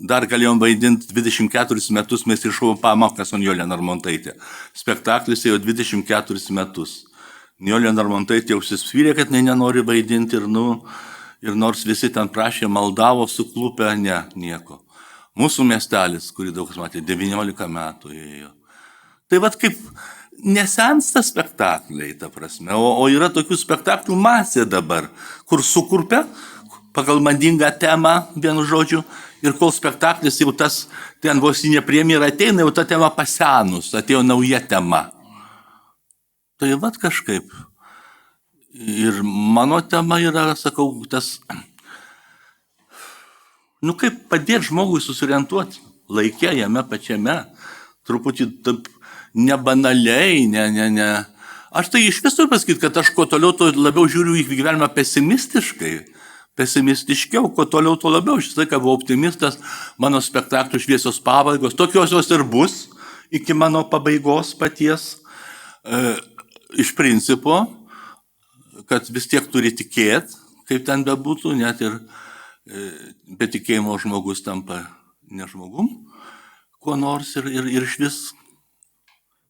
dar galėjom vaidinti 24 metus, mes iššovom pamoką su Nijolė Narmontaitė. Spektaklis jau 24 metus. Nijolė Narmontaitė užsispyrė, kad nenori vaidinti ir nors visi ten prašė, maldavo, suklupę, nieko. Mūsų miestelis, kurį daug kas matė, 19 metų ėjo. Tai kaip nesensta spektakliai, ta prasme, o yra tokių spektaklių masė dabar, kur sukurpia pagal madingą temą, vienu žodžiu, ir kol spektaklis jau tas, ten vos į nepremjerą ateina, jau ta tema pasenus, atėjo nauja tema. Tai kažkaip. Ir mano tema yra, sakau, tas, kaip padėti žmogui susiorientuoti. laikė jame pačiame, truputį taip nebanaliai, ne. Aš tai iš viso pasakyti, kad aš kuo toliau, to labiau žiūriu į gyvenimą pesimistiškiau, kuo toliau, to labiau. Aš visą laiką buvau optimistas, mano spektaklių šviesios pabaigos, tokios jos ir bus iki mano pabaigos paties. Iš principo, kad vis tiek turi tikėti, kaip ten bebūtų, net ir be tikėjimo žmogus tampa ne žmogum, kuo nors ir iš vis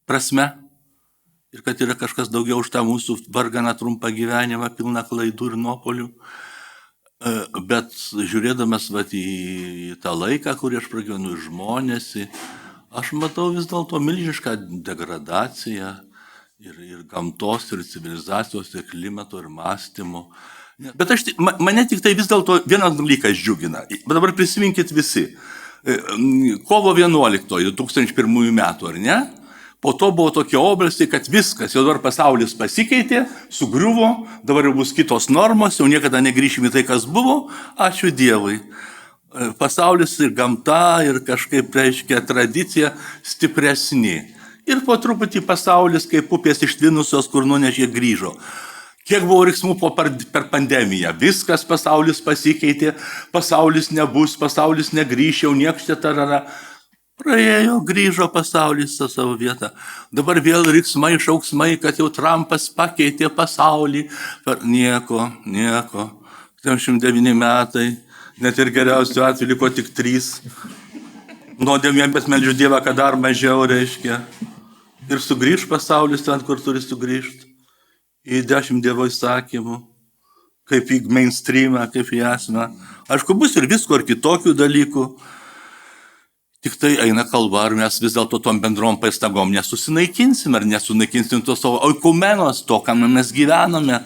prasme. Ir kad yra kažkas daugiau už tą mūsų varganą trumpą gyvenimą, pilną klaidų ir nuopolių. Bet žiūrėdamas į tą laiką, kurį aš pragyvenu, į žmonės, aš matau vis dėlto milžinišką degradaciją ir gamtos, ir civilizacijos, ir klimato, ir mąstymo. Bet mane tik tai vis dėlto vienas dalykas džiugina. Dabar prisiminkit visi. Kovo 11, 2001 metų, ar ne? Po to buvo tokie obrazai, kad viskas, jau dabar pasaulis pasikeitė, sugriuvo, dabar jau bus kitos normos, jau niekada negrįšime į tai, kas buvo, ačiū Dievui. Pasaulis ir gamta, ir kažkaip, reiškia, tradicija stipresni. Ir po truputį pasaulis, kaip upės ištvinusios, kur nunešė, grįžo. Kiek buvo riksmų per pandemiją, viskas pasaulis pasikeitė, pasaulis nebus, pasaulis negrįš, jau nieks čia tarara. Praėjo, grįžo pasaulis į savo vietą. Dabar vėl riksmai, šauksmai, kad jau Trumpas pakeitė pasaulį. Nieko. 79 metai, net ir geriausiu atveju liko tik 3. Nuodėmėm, bet meldžiu Dievą, kad dar mažiau, reiškia. Ir sugrįž pasaulis ten, kur turi sugrįžti. Į 10 Dievo įsakymų, kaip į mainstreamą, kaip į esmę. Aišku, bus ir visko, ir kitokių dalykų. Tik tai eina kalba, ar mes vis dėlto tom bendrom pastangom nesusinaikinsim, ar nesunaikinsim to savo oikumenos, to, kam mes gyvename.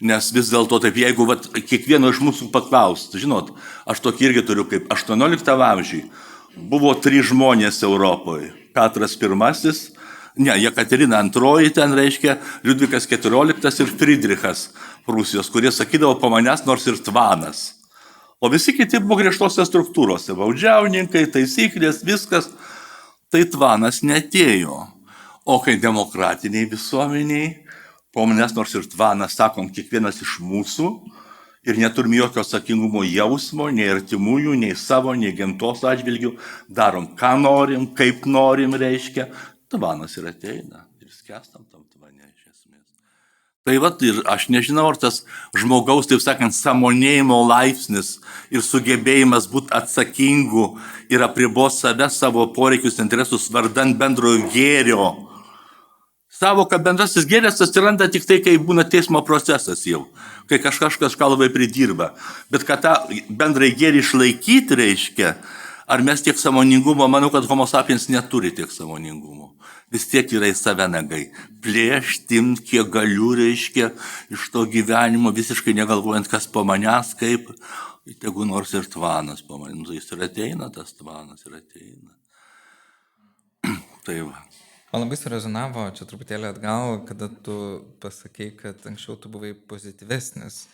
Nes vis dėlto taip, jeigu kiekvieno iš mūsų paklaust, žinot, aš tokį irgi turiu kaip 18 amžiui. Buvo 3 žmonės Europoje. Petras I, Jekaterina II, ten reiškia Liudvikas XIV ir Friedrichas Prūsijos, kurie sakydavo po manęs nors ir tvanas. O visi kiti buvo griežtose struktūrose, baudžiauninkai, taisyklės, viskas. Tai tvanas netėjo. O kai demokratiniai visuomeniai, po manęs nors ir tvanas, sakom, kiekvienas iš mūsų, ir neturim jokio atsakingumo jausmo, nei artimųjų, nei savo, nei gamtos atžvilgių, darom, ką norim, kaip norim, reiškia, tvanas ir ateina. Ir skęstam tam tvane iš esmės. Tai ir aš nežinau, ar tas žmogaus, taip sakant, sąmonėjimo laipsnis ir sugebėjimas būti atsakingu ir apribos save, savo poreikius, interesus vardan bendrojo gėrio. Savoka bendrasis gėris atsiranda tik tai, kai būna teismo procesas jau, kai kažkas kažką labai pridirba. Bet kad tą bendrąjį gėrį išlaikyti reiškia, ar mes tiek sąmoningumo, manau, kad homo sapiens neturi tiek sąmoningumo. Vis tiek yra į save nagai. Plėštim, kiek galiu, reiškia, iš to gyvenimo, visiškai negalvojant, kas po manęs, kaip, tegu nors ir tvanas po manęs. Jis ir ateina, tas tvanas ir ateina. Tai va. Man labai surezonavo, čia truputėlį atgal, kada tu pasakei, kad anksčiau tu buvai pozityvesnis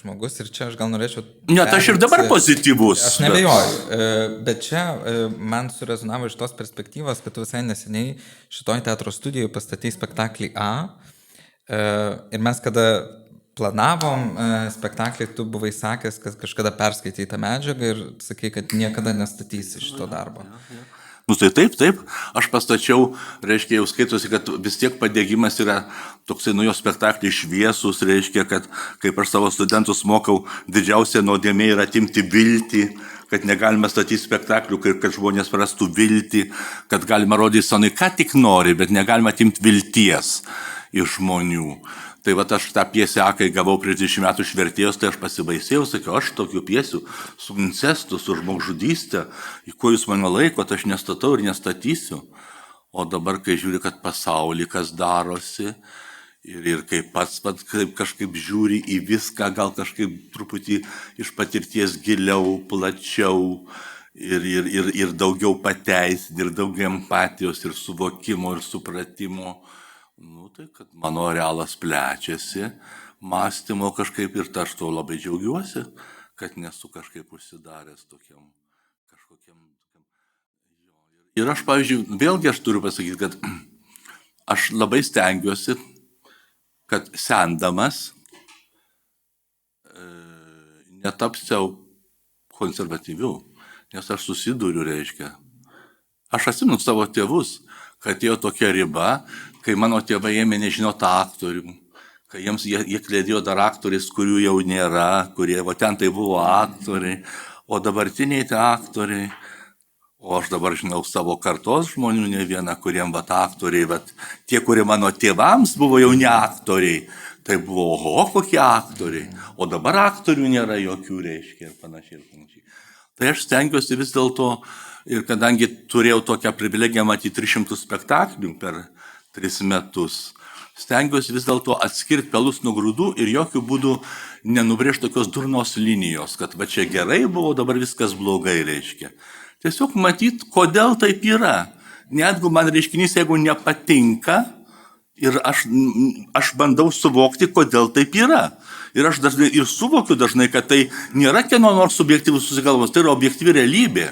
žmogus ir čia aš gal norėčiau... Ne, tai aš ir dabar pozityvus. Aš nebejoju, bet čia man surezonavo iš tos perspektyvos, kad tu visai neseniai šitoj teatro studijoje pastatei spektaklį A ir mes kada planavom spektaklį, tu buvai sakęs, kad kažkada perskaitai tą medžiagą ir sakai, kad niekada nestatysi šito darbo. Nu tai taip, aš pastačiau, reiškia, jau skaitosi, kad vis tiek padėgymas yra toksai jo spektaklį šviesus, reiškia, kad kaip aš savo studentus mokau, didžiausia nuodėmė yra atimti viltį, kad negalima statyti spektaklių, kad žmonės prarastų viltį, kad galima rodyti sonai, ką tik nori, bet negalima atimti vilties iš žmonių. Tai aš tą pjesę, kai gavau prieš 20 metų iš vertėjos, tai aš pasibaisėjau, sakiau, aš tokių pjesių su incestu, su žmogžudystė, į ko jūs mane laikot, aš nestatau ir nestatysiu. O dabar, kai žiūri, kad pasaulį kas darosi ir kaip pats kaip kažkaip žiūri į viską, gal kažkaip truputį iš patirties giliau, plačiau ir daugiau pateisinti, ir daugiau empatijos, ir suvokimo, ir supratimo. Nu, tai kad mano arealas plečiasi, mąstymo kažkaip ir aš to labai džiaugiuosi, kad nesu kažkaip užsidaręs tokiam kažkokiam Ir aš, pavyzdžiui, vėlgi aš turiu pasakyti, kad aš labai stengiuosi, kad sendamas netapsiau konservatyviu, nes aš susiduriu, reiškia. Aš atsimenu savo tėvus, kad atėjo tokia riba, kai mano tėvai ėmė nežinoti aktorių, kai jie klėdėjo dar aktoriais, kurių jau nėra, kurie, o ten tai buvo aktoriai, o dabartiniai tai aktoriai. O aš dabar žinau savo kartos žmonių ne vieną, kuriem aktoriai, tie, kurie mano tėvams buvo jauni aktoriai, tai buvo, oho, kokie aktoriai, o dabar aktorių nėra jokių, reiškia, ir panašiai. Tai aš stengiuosi vis dėlto, ir kadangi turėjau tokią privilegiją matyti 300 spektaklių per 3 metus, stengiuosi vis dėlto atskirti pelus nuo grūdų ir jokių būdų nenubrėžti tokios durnos linijos, kad va čia gerai buvo, dabar viskas blogai, reiškia. Tiesiog matyti, kodėl taip yra. Netgi man reiškinys, jeigu nepatinka, ir aš bandau suvokti, kodėl taip yra. Ir aš dažnai ir suvokiu dažnai, kad tai nėra kieno nors subjektyvus susigalvos, tai yra objektyvi realybė.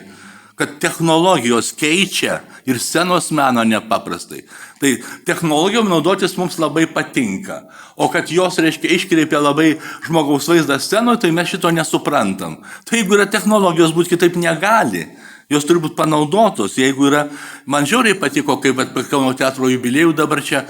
Kad technologijos keičia ir scenos meno nepaprastai. Tai technologijom naudotis mums labai patinka. O kad jos, reiškia, iškreipia labai žmogaus vaizdą scenoje, tai mes šito nesuprantam. Tai jeigu yra technologijos, būti kitaip negali. Jos turi būti panaudotos. Jeigu yra, man žiauriai patiko, kaip Kauno teatro jubiliejų dabar čia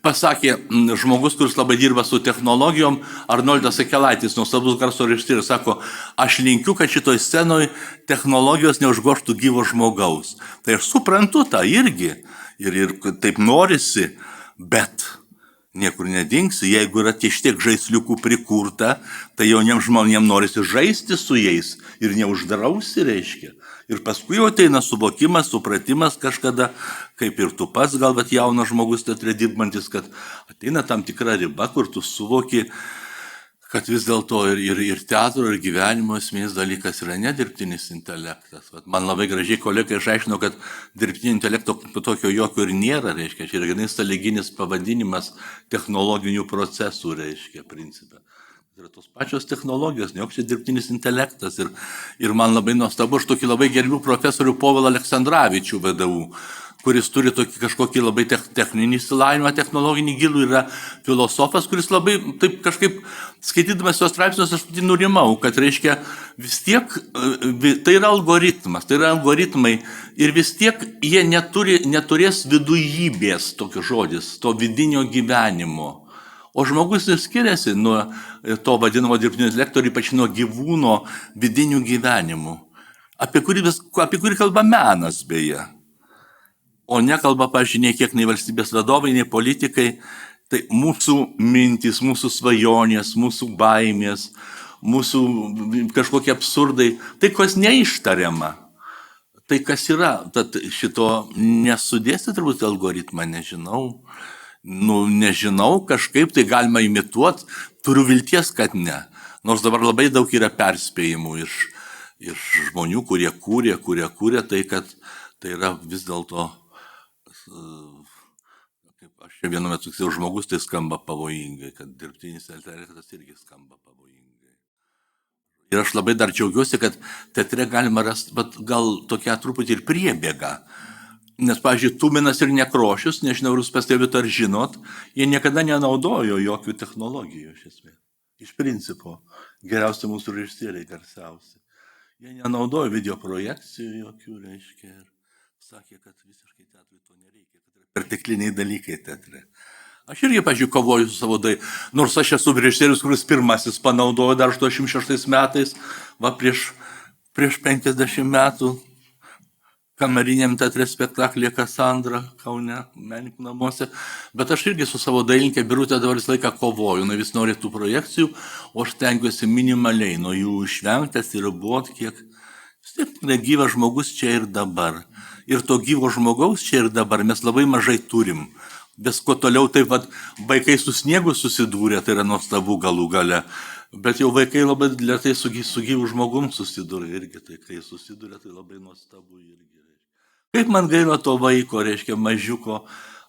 pasakė žmogus, kuris labai dirba su technologijom, Arnoldas Akelaitis, nuostabus garso režisierius, sako, aš linkiu, kad šitoj scenoje technologijos neužgoštų gyvo žmogaus. Tai aš suprantu tą irgi ir taip norisi, bet niekur nedingsi, jeigu yra tiek žaisliukų prikurta, tai jauniems žmonėms norisi žaisti su jais ir neuždrausi, reiškia. Ir paskui jau ateina suvokimas, supratimas kažkada, kaip ir tu pats, gal bet jaunas žmogus teatre dirbantis, kad ateina tam tikra riba, kur tu suvoki, kad vis dėlto ir teatro, ir gyvenimo esminis dalykas yra ne dirbtinis intelektas. Man labai gražiai kolega išaiškino, kad dirbtinio intelekto tokio jokio ir nėra, reiškia, čia yra ganai sąlyginis pavadinimas technologinių procesų, reiškia, principą. Tai yra tos pačios technologijos, ne joks čia dirbtinis intelektas. Ir man labai nuostabu, aš tokį labai gerbiu profesorių Povilą Aleksandravičių VDU, kuris turi tokį kažkokį labai techninį išsilavinimą, technologinį gilų, yra filosofas, kuris labai, taip kažkaip, skaitydamas jos straipsnius, aš nurimau, kad reiškia vis tiek, tai yra algoritmas, tai yra algoritmai ir vis tiek jie neturės vidujybės, tokios žodis, to vidinio gyvenimo. O žmogus skiriasi nuo to vadinamo dirbtinio intelekto ir ypač nuo gyvūno vidinių gyvenimų, apie kurį kalba menas beje. O nekalba, pavyzdžiui, nei kiek nei valstybės vadovai, nei politikai, tai mūsų mintis, mūsų svajonės, mūsų baimės, mūsų kažkokie absurdai, tai kas neištariama, tai kas yra, tad šito nesudėsi turbūt algoritmą, nežinau. Nežinau, kažkaip tai galima imituoti, turiu vilties, kad ne. Nors dabar labai daug yra perspėjimų iš žmonių, kurie kūrė, tai kad tai yra vis dėlto, kaip aš čia vienu metu sakiau, žmogus tai skamba pavojingai, kad dirbtinis intelektas irgi skamba pavojingai. Ir aš labai dar džiaugiuosi, kad teatre galima rasti, bet gal tokia truputį ir priebėga. Nes, pavyzdžiui, Tuminas ir Nekrošius, nežinau, ar jūs pastebėt ar žinot, jie niekada nenaudojo jokių technologijų iš esmės. Iš principo, geriausi mūsų režisieriai, garsiausi. Jie nenaudojo video projekcijų jokių, reiškia, ir sakė, kad visiškai teatrui to nereikia, kad yra pertekliniai dalykai teatre. Aš irgi, pavyzdžiui, kovoju su savo nors aš esu režisierius, kuris pirmasis panaudojo dar 86 metais, prieš 50 metų, kameriniam teatre spektaklį Kasandra, Kaune, menininkų namuose, bet aš irgi su savo dailininkė Birutė dabar visą laiką kovoju, vis nori tų projekcijų, o aš tengiuosi minimaliai nuo jų išvengti, atsiriboti, kiek vis tiek gyvas žmogus čia ir dabar. Ir to gyvo žmogaus čia ir dabar mes labai mažai turim. Bet kuo toliau taip vaikai su sniegu susidūrė, tai yra nuostabu galų gale. Bet jau vaikai labai lėtai su gyvu žmogum susidūrė irgi, tai kai susidūrė, tai labai nuostabu irgi. Kaip man gaila to vaiko, reiškia, mažiuko,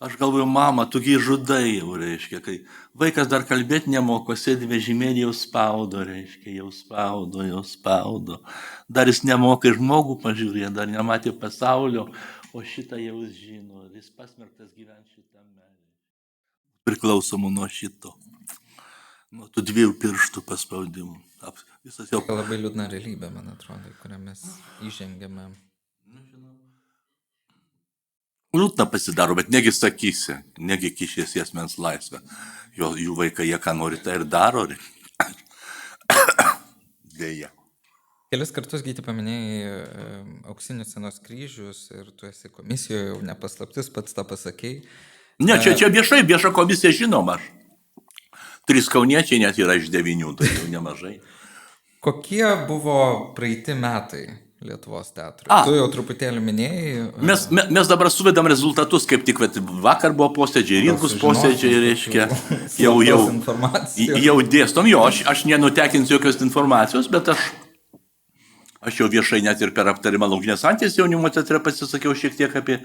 aš galvoju, mama, tugi žudai jau, reiškia, kai vaikas dar kalbėti nemoko, sėdi vežimėlį, jau spaudo, reiškia, jau spaudo. Dar jis nemoka žmogų pažiūrėti, dar nematė pasaulio, O šitą jau jis žino, jis pasmerktas gyventi šitame. Priklausomų nuo šito. Nuo tų 2 pirštų paspaudimų. Visas jau. Tai labai liūdna realybė, man atrodo, į kurią mes įžengėme. Liūdna pasidaro, bet negi sakysi, negi kišiesi asmens laisvę. Jų vaikai, jie ką nori, tai ir daro. Dėja. Kelis kartus, Gyti, paminėjai auksinius scenos kryžius ir tu esi komisijoje, jau nepaslaptis, pats tą pasakei. Ne, čia vieša komisija žinoma. 3 kauniečiai net yra iš 9, tai jau nemažai. Kokie buvo praeiti metai Lietuvos teatrui? Tu jau truputėlį minėjai. Mes dabar suvedam rezultatus, kaip tik vakar buvo posėdžiai, ryt bus posėdžiai, reiškia, jau dėstom, aš nenutekinsiu jokios informacijos, bet aš jau viešai net ir per aptarimą Laukinės anties jaunimo teatre pasisakiau šiek tiek apie.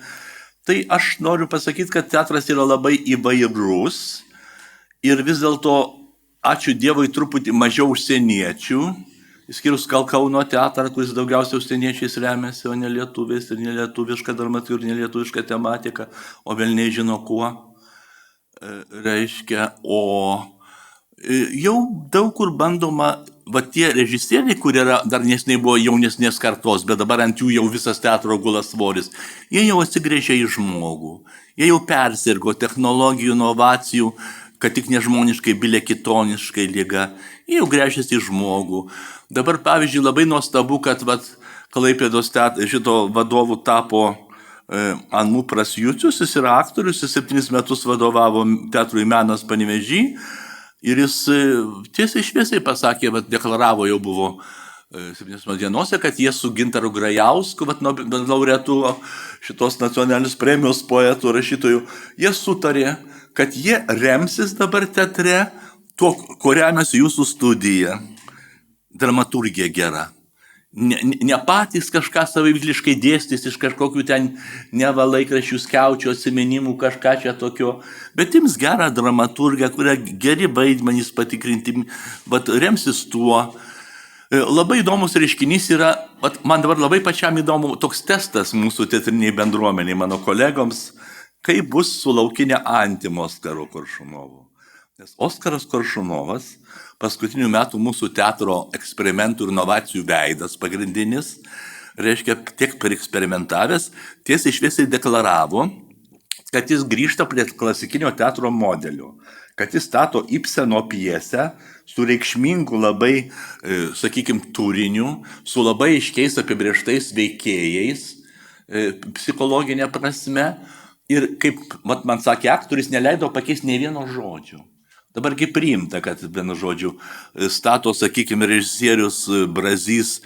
Tai aš noriu pasakyti, kad teatras yra labai įvairus ir vis dėlto, ačiū Dievui, truputį mažiau užsieniečių, išskyrus Kauno teatrą, kuris daugiausiai užsieniečiais remiasi, o ne lietuviais ir nelietuviška dramaturgija, nelietuviška tematika, o velniai žino kuo. Reiškia, o jau daug kur bandoma, tie režisieriai, kurie dar nesnei buvo jaunesnės kartos, bet dabar ant jų jau visas teatro gulas svoris, jie jau atsigrėžė į žmogų, jie jau persirgo technologijų, inovacijų, kad tik nežmoniškai, bilė kitoniškai lyga, jie jau gręžiasi į žmogų. Dabar, pavyzdžiui, labai nuostabu, kad Klaipėdos šito vadovų tapo Anupras Jucius, jis yra aktorius, jis 7 metus vadovavo teatrui Menas Panevėžy ir jis tiesiai šviesiai pasakė, deklaravo jau buvo 7 dienose, kad jie su Gintaru Grajausku, laureatu šitos nacionalinės premijos poetų, rašytojų, jie sutarė, kad jie remsis dabar teatre tuo, ko remiasi jūsų studija. Dramaturgija gera. Ne patys kažką saviviliškai dėstys iš kažkokių ten laikraščių skiaučių atsiminimų, kažką čia tokio, bet jums gerą dramaturgiją, kuria geri vaidmenys patikrinti, remsis tuo. Labai įdomus reiškinys yra, man dabar labai pačiam įdomu, toks testas mūsų teatriniai bendruomeniai, mano kolegoms, kaip bus su Laukinė antim Oskaru Koršunovu. Nes Oskaras Koršunovas, paskutinių metų mūsų teatro eksperimentų ir inovacijų veidas pagrindinis, reiškia, tiek per eksperimentavęs, tiesiai šviesiai deklaravo, kad jis grįžta prie klasikinio teatro modelio, kad jis stato Ibseno pjesę su reikšmingu labai, sakykime, turiniu, su labai aiškiais apibrėžtais veikėjais, psichologinė prasme, ir kaip man sakė aktorius, neleido pakeisti nei vieno žodžio. Dabargi priimta, kad vienu žodžiu stato, sakykime, režisierius Brazys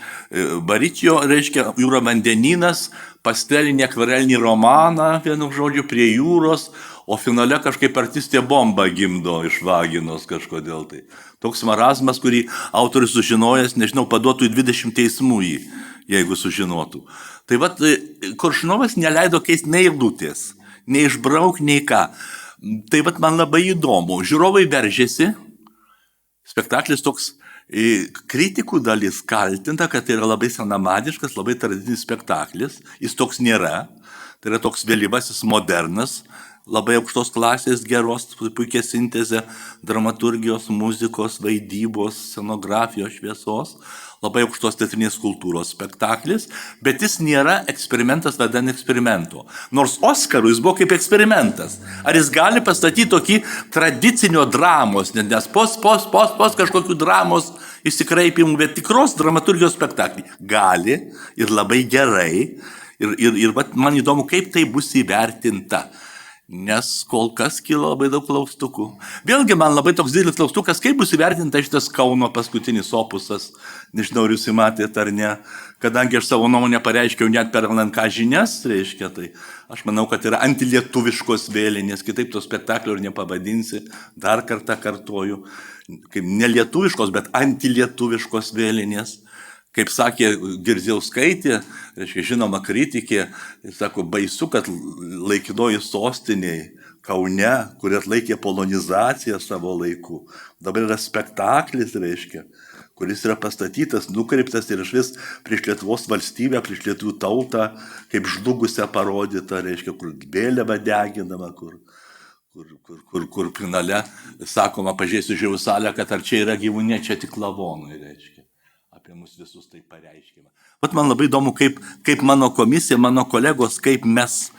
Baričio, reiškia, Jūra vandenynas, pastelinį akvarelinį romaną, vienu žodžiu, prie jūros, o finale kažkaip artistė bomba gimdo iš vaginos kažkodėl tai. Toks marazmas, kurį autorius sužinojęs, nežinau, paduotų į 20 teismų jį, jeigu sužinotų. Tai Koršunovas neleido keisti nei eilutės, nei išbrauk, nei ką. Tai man labai įdomu. Žiūrovai veržėsi, spektaklis toks, kritikų dalis kaltinta, kad tai yra labai senamadiškas, labai tradicinis spektaklis. Jis toks nėra. Tai yra toks vėlyvasis modernas, labai aukštos klasės, geros, puikia sintezė dramaturgijos, muzikos, vaidybos, scenografijos, šviesos, labai aukštos teatrinės kultūros spektaklis, bet jis nėra eksperimentas vedant eksperimento. Nors Oskarui jis buvo kaip eksperimentas. Ar jis gali pastatyti tokį tradicinio dramos, nes pos kažkokių dramos įsikraipimų, bet tikros dramaturgijos spektaklį? Gali ir labai gerai. Ir man įdomu, kaip tai bus įvertinta. Nes kol kas kilo labai daug klaustukų. Vėlgi man labai toks didelis klaustukas, kaip bus įvertinta šitas Kauno paskutinis opusas. Nežinau, ar jūs įmatėte ar ne. Kadangi aš savo nuomonę pareiškiau net per LNK žinias, reiškia, tai aš manau, kad yra antilietuviškos vėlinės, kitaip to spektaklio ir nepavadinsi. Dar kartą kartoju, kaip nelietuviškos, bet antilietuviškos vėlinės. Kaip sakė Girdzijauskaitė, reiškia, žinoma kritikė, jis sako, baisu, kad laikinoji sostiniai Kaune, kurie atlaikė polonizaciją savo laiku. Dabar yra spektaklis, reiškia, kuris yra pastatytas, nukreiptas ir išvis prieš Lietuvos valstybę, prieš lietuvių tautą, kaip žlugusią parodytą, reiškia, kur vėliava deginama, kur finale sakoma, pažiūrėsiu žiūrėjau salę, kad ar čia yra gyvūnė, čia tik lavonai, reiškia. Apie mus visus tai pareiškime. Vat man labai įdomu, kaip mano komisija, mano kolegos, kaip mes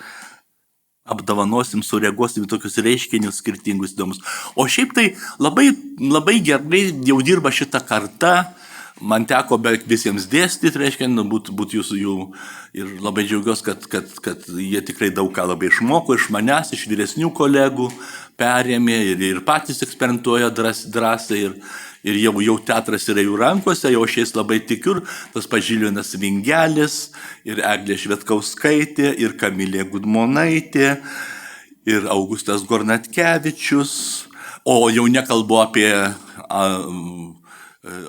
apdovanosim, sureaguosim į tokius reiškinius skirtingus įdomus. O šiaip tai labai, labai gerai jau dirba šita karta, man teko beveik visiems dėstyti, reiškia, būt jūsų jų ir labai džiaugiuosi, kad jie tikrai daug ką labai išmoko iš manęs, iš vyresnių kolegų, perėmė ir patys eksperimentuoja drąsiai ir jau teatras yra jų rankose, jau šiais labai tikiu, tas Žilvinas Vingelis, ir Eglė Švetkauskaitė, ir Kamilė Gudmonaitė, ir Augustas Gornatkevičius, o jau nekalbu apie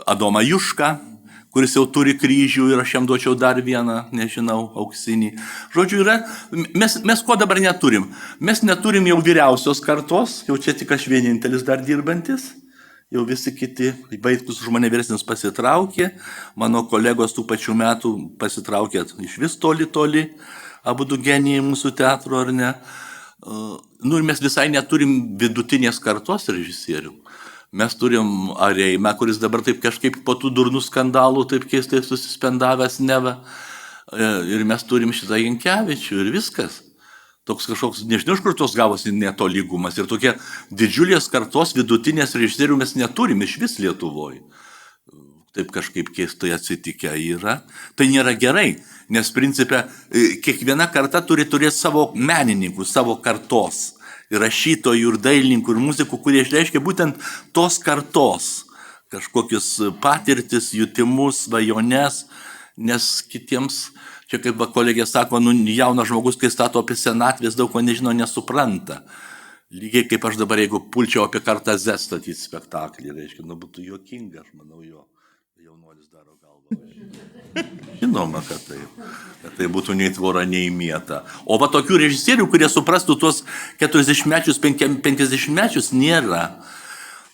Adomą Jušką, kuris jau turi kryžių ir aš jam duočiau dar vieną, nežinau, auksinį. Žodžiu, mes ko dabar neturim? Mes neturim jau vyriausios kartos, jau čia tik aš vienintelis dar dirbantis. Jau visi kiti, Vaitkus už mane vyresnis pasitraukė, mano kolegos tų pačių metų pasitraukė iš vis toli, abu du genijai mūsų teatro, ar ne. Ir mes visai neturim vidutinės kartos režisierių. Mes turim Areimą, kuris dabar taip kažkaip po tų durnų skandalų taip keistai susispendavęs neva. Ir mes turim šitą Jankevičių ir viskas. Toks kažkoks, nežinau, iš kur tos gavosi netolygumas. Ir tokie didžiulės kartos vidutinės režisierių mes neturim iš vis Lietuvoje. Taip kažkaip keistai atsitikę yra. Tai nėra gerai, nes principe kiekviena karta turi turėti savo menininkų, savo kartos. Ir rašytojų, ir dailininkų, ir muzikų, kurie išreiškia būtent tos kartos kažkokius patirtis, jutimus, svajones, nes kitiems... Čia kaip kolegė sako, jaunas žmogus, kai stato apie senatvės, daug ko nežino, nesupranta. Lygiai kaip aš dabar, jeigu pulčiau apie kartą Z statyti spektaklį, reiškia, būtų juokinga, aš manau, jo jaunuolis daro galvą. Žinoma, kad tai būtų nei tvora, nei mieta. O va tokių režisierių, kurie suprastų tuos 40-mečius, 50-mečius, nėra.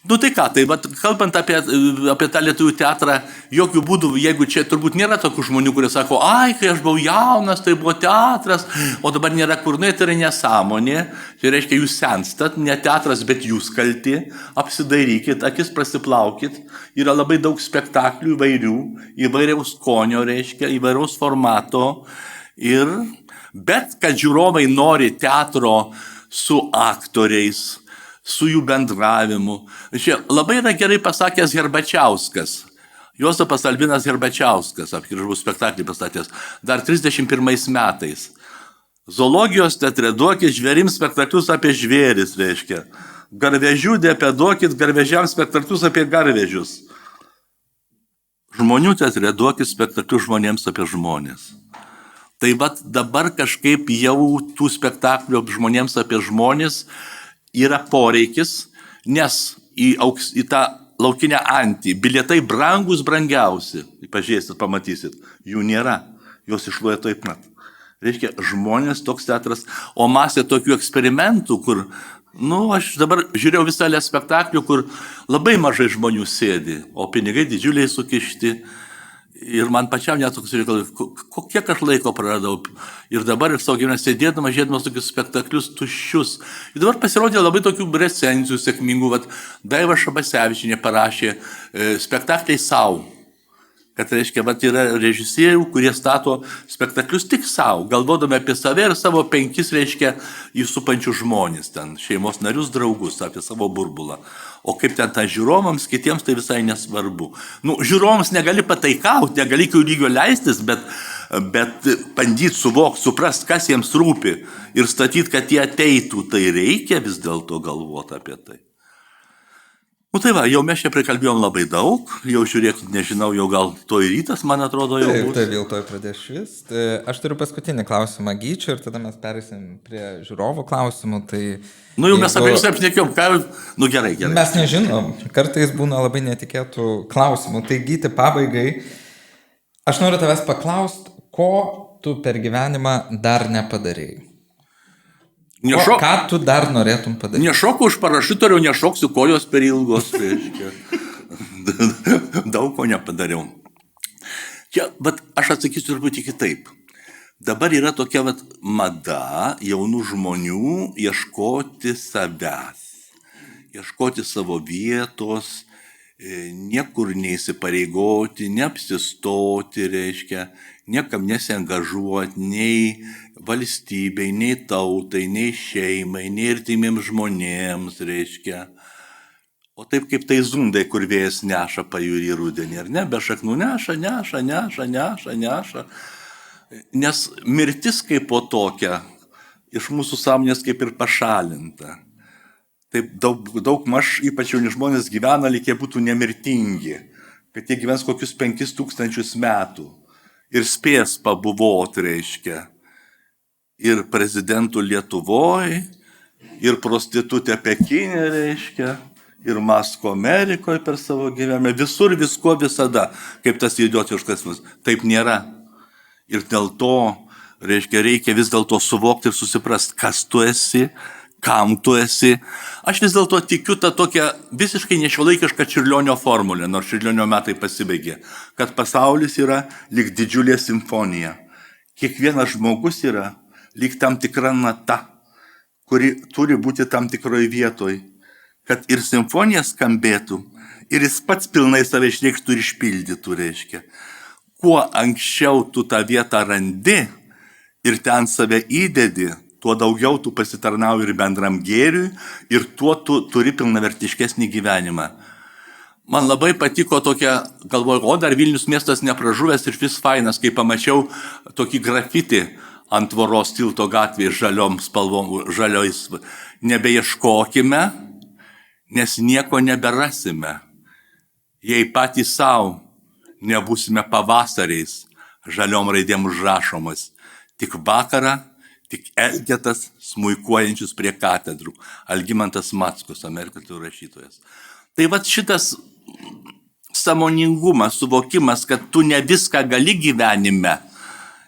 Tai ką, tai kalbant apie tą lietuvių teatrą, jokių būdų, jeigu čia turbūt nėra tokių žmonių, kurie sako, kai aš buvau jaunas, tai buvo teatras, o dabar nėra kur, tai yra nesąmonė, tai reiškia, jūs senstat, ne teatras, bet jūs kalti, apsidairykit, akis prasiplaukit, yra labai daug spektaklių įvairių, įvairiaus skonio, reiškia, įvairiaus formato, bet kad žiūrovai nori teatro su aktoriais, su jų bendravimu. Čia labai yra gerai pasakęs Herbačiauskas, Jozapas Albinas Herbačiauskas, apkiržbų spektaklį pastatęs, dar 31 metais. Zoologijos teatre duokit žvėrims spektaklius apie žvėris, reiškia. Garvežių dėpe duokit garvežiams spektaklius apie garvežius. Žmonių teatre duokit spektaklius žmonėms apie žmonės. Tai dabar kažkaip jau tų spektaklių žmonėms apie žmonės yra poreikis, nes į tą laukinę antį bilietai brangus brangiausi, pažiūrėsit, pamatysit, jų nėra, jos išloja taip pat. Reiškia, žmonės toks teatras, o masė tokių eksperimentų, kur, aš dabar žiūrėjau visą spektaklių, kur labai mažai žmonių sėdi, o pinigai didžiuliai sukišti. Ir man pačiam netoks reikalas, kiek aš laiko praradau. Ir dabar ir savo gyvenime žiūrėdamas tokius spektaklius tuščius. Ir dabar pasirodė labai tokių recenzijų sėkmingų. Daiva Šabasevičienė parašė spektakliai savo. Kad reiškia, yra režisierių, kurie stato spektaklius tik savo, galvodami apie save ir savo 5, reiškia, jų supančius žmonės, ten šeimos narius, draugus, apie savo burbulą. O kaip ten žiūrovams, kitiems tai visai nesvarbu. Žiūrovams negali pataikauti, negali iki lygio leistis, bet bandyti suvokti, suprast, kas jiems rūpi ir statyti, kad jie ateitų, tai reikia vis dėlto galvoti apie tai. Tai jau mes čia prikalbėjom labai daug, jau žiūrėkit, nežinau, jau gal to ir rytas, man atrodo, jau bus. Tai vėl to pradės švis. Aš turiu paskutinį klausimą Gyčiui ir tada mes perėsim prie žiūrovų klausimų. Jau mes apie jūs apšnekėjom, gerai. Mes nežinom, kartais būna labai netikėtų klausimų. Tai Gyti, pabaigai, aš noriu tavęs paklausti, ko tu per gyvenimą dar nepadarėjai? O ką tu dar norėtum padaryti? Nešoku už parašiutorių, nešoksiu kojos per ilgos, reiškia. Daug ko nepadariau. Čia, bet aš atsakysiu truputį kitaip. Dabar yra tokia mada jaunų žmonių ieškoti savęs, ieškoti savo vietos, niekur neįsipareigoti, neapsistoti, reiškia, niekam nesiangažuoti, nei valstybei, nei tautai, nei šeimai, nei artimiems žmonėms, reiškia. O taip kaip tai zundai, kur vėjas neša pajūrį rudenį, ar ne, be šaknų neša. Nes mirtis kaip po tokia iš mūsų sąmonės kaip ir pašalinta. Taip daug maž, ypač jauni žmonės gyvena, lyg jie būtų nemirtingi, kad jie gyvens kokius 5000 metų ir spės pabuvot, reiškia. Ir prezidentų Lietuvoje, ir prostitutė Pekinė, reiškia, ir Masko Amerikoje per savo gyvenimą, visur visko visada, kaip tas idiotiškas mus. Taip nėra. Ir dėl to, reiškia, reikia vis dėlto suvokti ir susiprasti, kas tu esi, kam tu esi. Aš vis dėlto tikiu tą tokią visiškai nešiuolaikišką Čiurlionio formulę, nors Čiurlionio metai pasibaigė, kad pasaulis yra lyg didžiulė simfonija. Kiekvienas žmogus yra lyg tam tikra nata, kuri turi būti tam tikroje vietoje, kad ir simfonija skambėtų, ir jis pats pilnai save išreikštų ir išpildytų, reiškia. Kuo anksčiau tu tą vietą randi ir ten save įdedi, tuo daugiau tu pasitarnauji ir bendram gėriui, ir tuo tu turi pilnavertiškesnį gyvenimą. Man labai patiko tokia, galvoju, dar Vilnius miestas nepražuvęs ir vis fainas, kai pamačiau tokį grafitį ant tvoros tilto gatvėje žaliom spalvom, žaliojais. Nebeieškokime, nes nieko neberasime, jei patys savo nebūsime pavasariais žaliom raidėm užrašomas, tik vakarą, tik Elgetas smuikuojančius prie katedrų, Algimantas Mackus, Amerikos rašytojas. Tai šitas sąmoningumas, suvokimas, kad tu ne viską gali gyvenime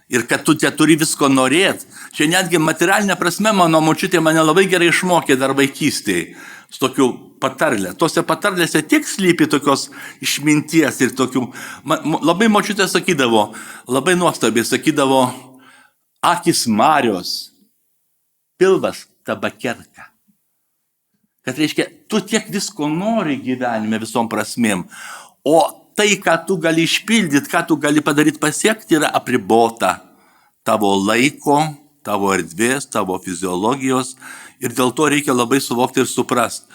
ir kad tu turi visko norėti. Čia netgi materialinė prasme mano močiutė mane labai gerai išmokė dar vaikystėje su tokiu patarlė. Tose patarlėse tiek slypi tokios išminties ir tokių. Labai močiutė sakydavo, labai nuostabiai sakydavo, akis marios, pilvas tabakerka. Kad reiškia, tu tiek visko nori gyvenime visom prasmėm, o tai, ką tu gali išpildyti, ką tu gali padaryti pasiekti, yra apribota tavo laiko, tavo erdvės, tavo fiziologijos. Ir dėl to reikia labai suvokti ir suprasti,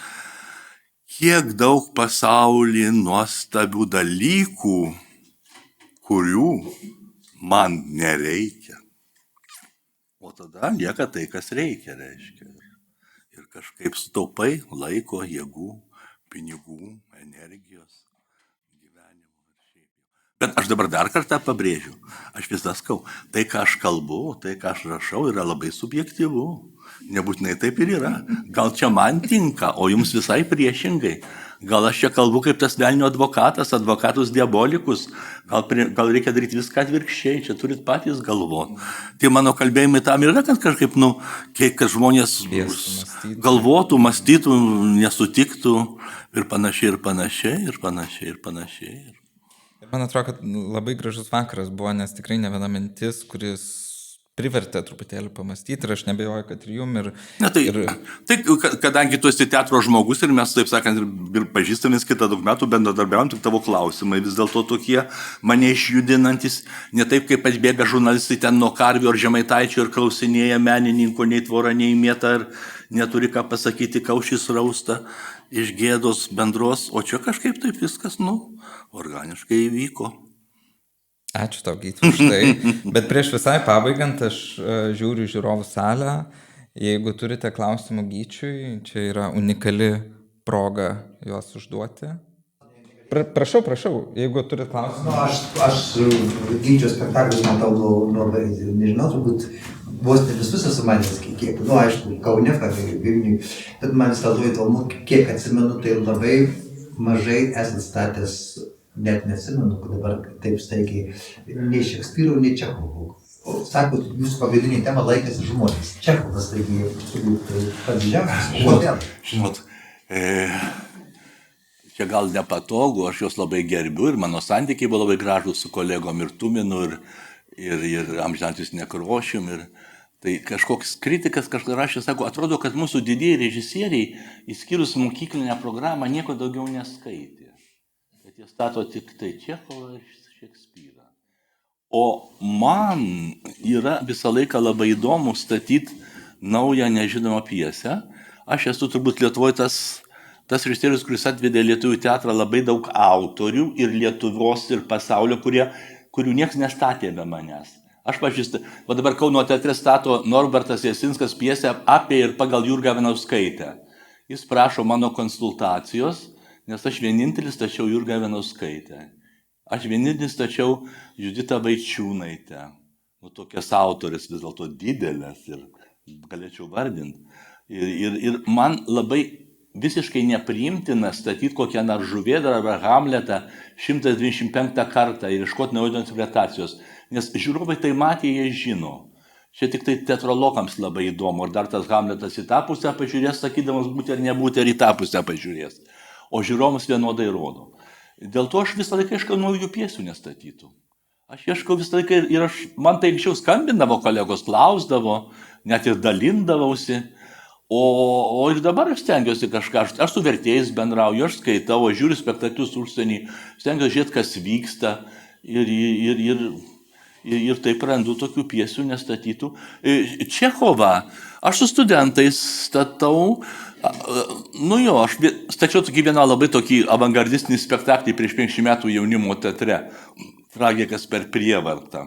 kiek daug pasaulyje nuostabių dalykų, kurių man nereikia. O tada lieka tai, kas reikia, reiškia. Ir kažkaip sutaupai laiko, jėgų, pinigų, energijos. Bet aš dabar dar kartą pabrėžiu, aš visą sakau, tai, ką aš kalbu, tai, ką aš rašau, yra labai subjektyvu. Nebūtinai taip ir yra. Gal čia man tinka, o jums visai priešingai. Gal aš čia kalbu kaip tas velnio advokatas, advokatus diabolikus. Gal reikia daryti viską atvirkščiai, čia turit patys galvoti. Tai mano kalbėjimai tam yra, kad kažkaip, kad žmonės galvotų, mąstytų, nesutiktų ir panašiai. Man atrodo, kad labai gražus vakaras buvo, nes tikrai ne viena mintis, kuris privertė truputėlį pamastyti ir aš nebejoju, kad ir jum. Tai kadangi tu esi teatro žmogus ir mes, taip sakant, ir pažįstamės kitą daug metų bendradarbiaujam, tik tavo klausimai vis dėlto tokie mane išjudinantis, ne taip kaip atbėga žurnalistai ten nuo Karvio ar Žemaitaičio ir klausinėja menininko, nei tvora, nei mėta, ir neturi ką pasakyti, kaušys rausta iš gėdos bendros, o čia kažkaip taip viskas, organiškai įvyko. Ačiū tau, Gyti, už tai. Bet prieš visai pabaigant, aš žiūriu žiūrovų salę. Jeigu turite klausimų Gyčiui, čia yra unikali proga juos užduoti. Prašau, jeigu turite klausimų. Aš Gyčio spektaklius matau nuo, nežinau, turbūt vos ne visus esu matęs, kiek, aišku, Kaune, Vilniui, bet man vis dėlto įdomu, kiek atsimenu, tai labai mažai esat statęs, net neatsimenu, dabar taip staigiai, nei Šekspyro, nei Čechovų. Sakot, jūsų pagrindinė tema laikas ir žmonės. Čechovas, taigi, turbūt pats didžiausias. Kodėl? Žinot, čia gal nepatogu, aš juos labai gerbiu ir mano santykiai buvo labai gražūs su kolegom ir Tuminu, ir amžinatis Nekrošium. Tai kažkoks kritikas kažką rašė, sako, atrodo, kad mūsų didieji režisieriai, įskyrus mokyklinę programą, nieko daugiau neskaitė. Bet jie stato tik tai Čechovą ir Šekspyrą. O man yra visą laiką labai įdomu statyti naują nežinomą pjesę. Aš esu turbūt Lietuvoje tas režisierius, kuris atvedė lietuvių teatrą labai daug autorių ir Lietuvos ir pasaulio, kurių niekas nestatė be manęs. Aš pažįstu, va dabar Kauno teatre stato Norbertas Jasinskas pjesę apie ir pagal Jurgą Ivanauskaitę. Jis prašo mano konsultacijos, nes aš vienintelis stačiau Jurgą Ivanauskaitę. Aš vienintelis stačiau Juditą Vaičiūnaitę. Tokias autorės vis dėlto didelės ir galėčiau vardinti. Ir man labai visiškai nepriimtina statyti kokią nors Žuvėdrą arba Hamletą 125 kartą ir iškoti naujos interpretacijos. Nes žiūrovai tai matė, jie žino. Čia tik tai teatrologams labai įdomu. Ir dar tas Hamletas į tą pusę pažiūrės, sakydamas būti ar nebūti, ar į tą pusę pažiūrės. O žiūrovams vienodai rodo. Dėl to aš visą laiką ieškau naujų pjesių nestatytų. Aš ieškau visą laiką ir man tai anksčiau skambindavo, kolegos klausdavo, net ir dalindavausi. O ir dabar aš stengiuosi kažką, aš su vertėjais bendrauju, aš skaitau, aš žiūriu spektaklius užsienį, stengiuosi žiūrėti, kas vyksta ir taip randu tokių pjesių nestatytų. Čechovą aš su studentais statau. Aš stačiau vieną labai tokį avangardistinį spektaklį prieš 50 metų jaunimo teatre. Tragikas per prievartą.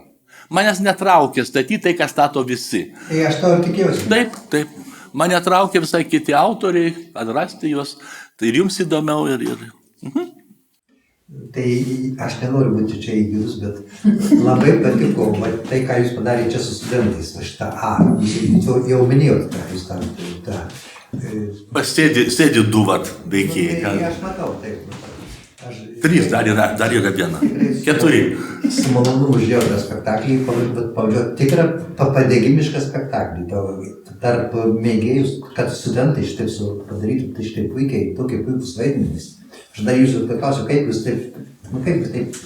Manęs netraukė statyti tai, ką stato visi. Tai aš to ir tikėjausi. Taip. Mane traukė visai kiti autoriai, atrasti juos. Tai ir jums įdomiau Tai aš nenoriu būti čia įgydus, bet labai patiko tai, ką jūs padarėte čia su studentais. Jūs jau minėjote tą. Sėdi du veikėjai. Tai aš matau, taip. 3, dar yra viena. 4. Su malonumu žiūrėjau tą spektaklį, pavažiuoju tikrą padėgimišką spektaklį. Tarp mėgėjus, kad studentai šitaip padarytų, tai štai puikiai, tokie puikus vaidmenys. Aš dar jūsų paklausiu, kaip jūs taip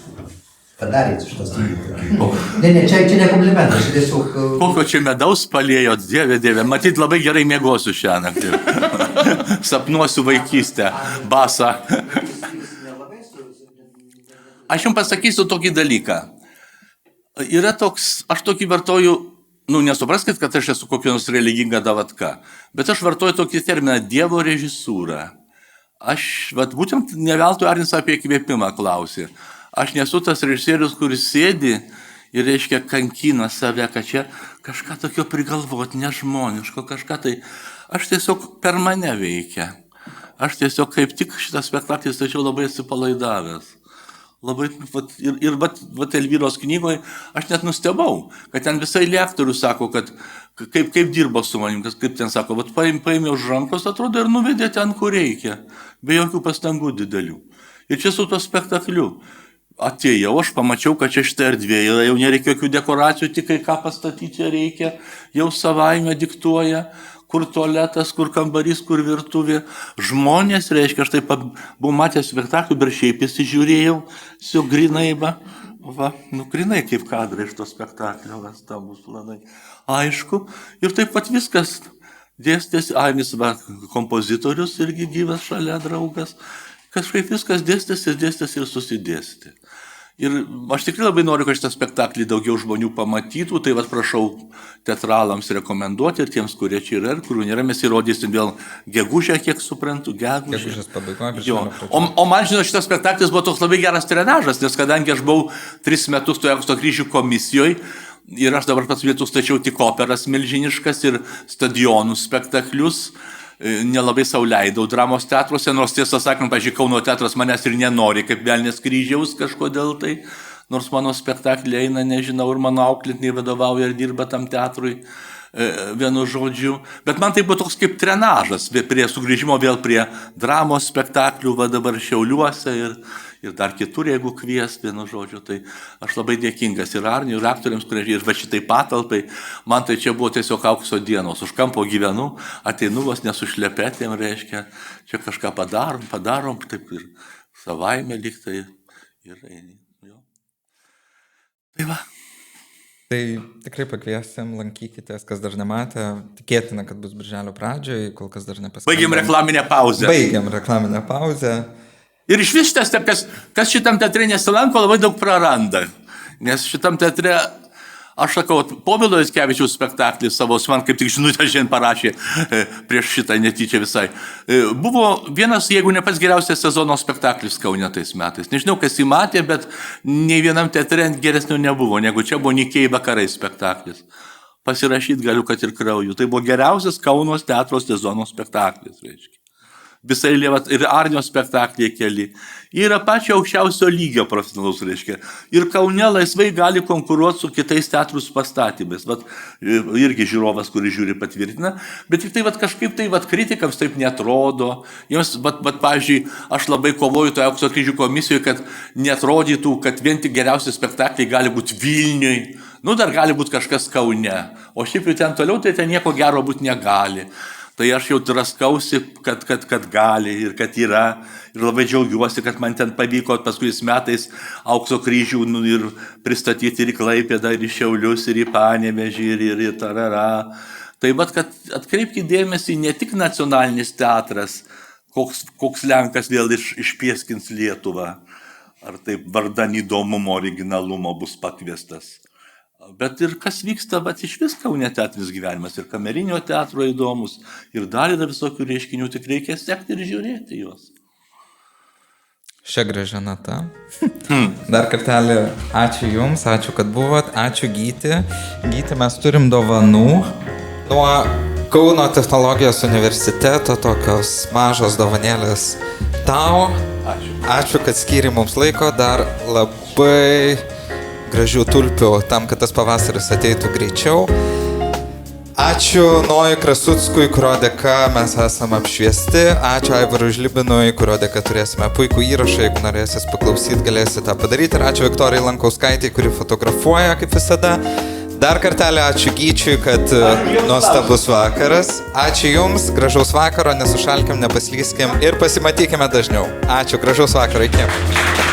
padarėte šitas studijų. Ne, čia ne komplimentas, tiesiog... Kokio čia medaus palėjot, dieve, matyt, labai gerai miegosiu šią naktį. Sapnuosiu vaikystę, basą. Aš jums pasakysiu tokį dalyką. Yra toks, aš tokį vartoju, nesupraskit, kad aš esu kokia nors religinga davatka, bet aš vartoju tokį terminą Dievo režisūrą. Aš, būtent ne veltui Arnis apie įkvėpimą klausė. Aš nesu tas režisierius, kuris sėdi ir, reiškia, kankina save, kad čia kažką tokio prigalvoti, nežmoniško, kažką tai. Aš tiesiog per mane veikia. Aš tiesiog kaip tik šitą spektaklį stačiau labai atsipalaidavęs. Labai, Elvyros knygoje aš net nustebau, kad ten visai lektorių sako, kad kaip dirbo su manim, kaip ten sako, paėmė už rankos, atrodo, ir nuvedė ten, kur reikia, be jokių pastangų didelių. Ir čia su tuo spektakliu atėjau, aš pamačiau, kad čia šitą erdvė yra, jau nereikia jokių dekoracijų, tik kai ką pastatyti reikia, jau savaime diktuoja, kur tualetas, kur kambarys, kur virtuvė. Žmonės, reiškia, aš taip buvau matęs spektaklių, bet šiaip įsižiūrėjau, grinai, grinai kaip kadrai iš to spektaklio, stambus planai. Aišku, ir taip pat viskas dėstėsi, Ainis kompozitorius irgi gyvas šalia draugas, kažkaip viskas dėstėsi ir susidėstė. Ir aš tikrai labai noriu, kad šitą spektaklį daugiau žmonių pamatytų, tai prašau teatralams rekomenduoti ir tiems, kurie čia yra ir kurių nėra, mes įrodysim vėl gegužę, kiek suprantu, Gegužės pabaigoje. O man, žinot, šitas spektaklis buvo toks labai geras trenažas, nes kadangi aš buvau 3 metus toje Aukso kryžių komisijoje ir aš dabar pats vietų stačiau tik operas milžiniškas ir stadionų spektaklius, nelabai sau leidau dramos teatruose, nors tiesą sakant, pavyzdžiui, Kauno teatras manęs ir nenori kaip Velnės kryžiaus kažkodėl tai, nors mano spektaklį eina, nežinau, ir mano auklėtiniai vadovauja ir dirba tam teatrui. vienu žodžiu. Bet man tai buvo toks kaip trenažas, prie sugrįžimo vėl prie dramos spektaklių, va dabar Šiauliuose ir dar kitur, jeigu kvies, vienu žodžiu. Tai aš labai dėkingas ir Arniui, ir aktoriams, kurie ir va šitai patalpai. Man tai čia buvo tiesiog aukso dienos. Už kampo gyvenu, ateinu vos nesušlepėtėm, reiškia, čia kažką padarom, taip ir savaime liktai. Ir eini. Tai va. Tai tikrai pakviesim, lankykitės, kas dar nematė. Tikėtina, kad bus birželio pradžioje, kol kas dar nepaskambino. Baigiam reklaminę pauzę. Baigiam reklaminę pauzę. Ir iš vis šitas, kas šitam teatre nesilanko, labai daug praranda. Nes šitam teatre, aš sakau, Povilo Jackevičiaus spektaklį savo, man kaip tik žinutę šiandien parašė prieš šitą netyčia visai. Buvo vienas, jeigu ne pats geriausias sezono spektaklis Kaune tais metais. Nežinau, kas jį matė, bet nei vienam teatre geresnio nebuvo, negu čia buvo Nikiai vakarai spektaklis. Pasirašyti galiu, kad ir krauju. Tai buvo geriausias Kauno teatro sezono spektaklis, reiškia. Visai lėvat ir Arnio spektakliai keli. Yra pačio aukščiausio lygio profesionalus, reiškia. Ir Kaune laisvai gali konkuruoti su kitais teatrus pastatymais. Vat, irgi žiūrovas, kuris žiūri, patvirtina. Bet tik tai vat, kažkaip tai vat, kritikams taip netrodo. Jiems, pavyzdžiui, aš labai kovoju toje Aukso kryžių komisijoje, kad netrodytų, kad vien tik geriausi spektakliai gali būti Vilniui. Nu, dar gali būti kažkas Kaune. O šiaip jau ten toliau, tai ten nieko gero būti negali. Tai aš jau draskausi, kad gali ir kad yra. Ir labai džiaugiuosi, kad man ten pavyko paskui metais Aukso kryžių ir pristatyti ir į Klaipėdą, ir į Šiaulius, ir į Panevėžį, ir į tarara. Tai vat, kad atkreipkite dėmesį, ne tik nacionalinis teatras, koks Lenkas vėl išpieskins Lietuvą, ar taip vardan įdomumo, originalumo bus pakviestas. Bet ir kas vyksta, bet iš vis Kaune teatrinis gyvenimas, ir kamerinio teatro įdomus, ir dar yra visokių reiškinių, tik reikia sekti ir žiūrėti juos. Šia gražia nata. Dar kartelį ačiū Jums, ačiū, kad buvot, ačiū Gyti. Gyti, mes turim dovanų nuo Kauno technologijos universiteto, tokios mažos dovanėlės tau. Ačiū, kad skyrė mums laiko, dar labai gražių tulpių tam, kad tas pavasaris ateitų greičiau. Ačiū Nojui Krasutskui, kurio dėka mes esame apšviesti. Ačiū Aivarui Žlibinui, kurio dėka turėsime puikų įrašą. Jeigu norėsis paklausyti, galėsite tą padaryti. Ir ačiū Viktorijai Lankauskaitei, kuri fotografuoja, kaip visada. Dar kartelį ačiū Gyčiui, kad nuostabus vakaras. Ačiū Jums, gražaus vakaro, nesušalkim, nepaslyskim ir pasimatykime dažniau. Ačiū, gražaus vakaro, iki.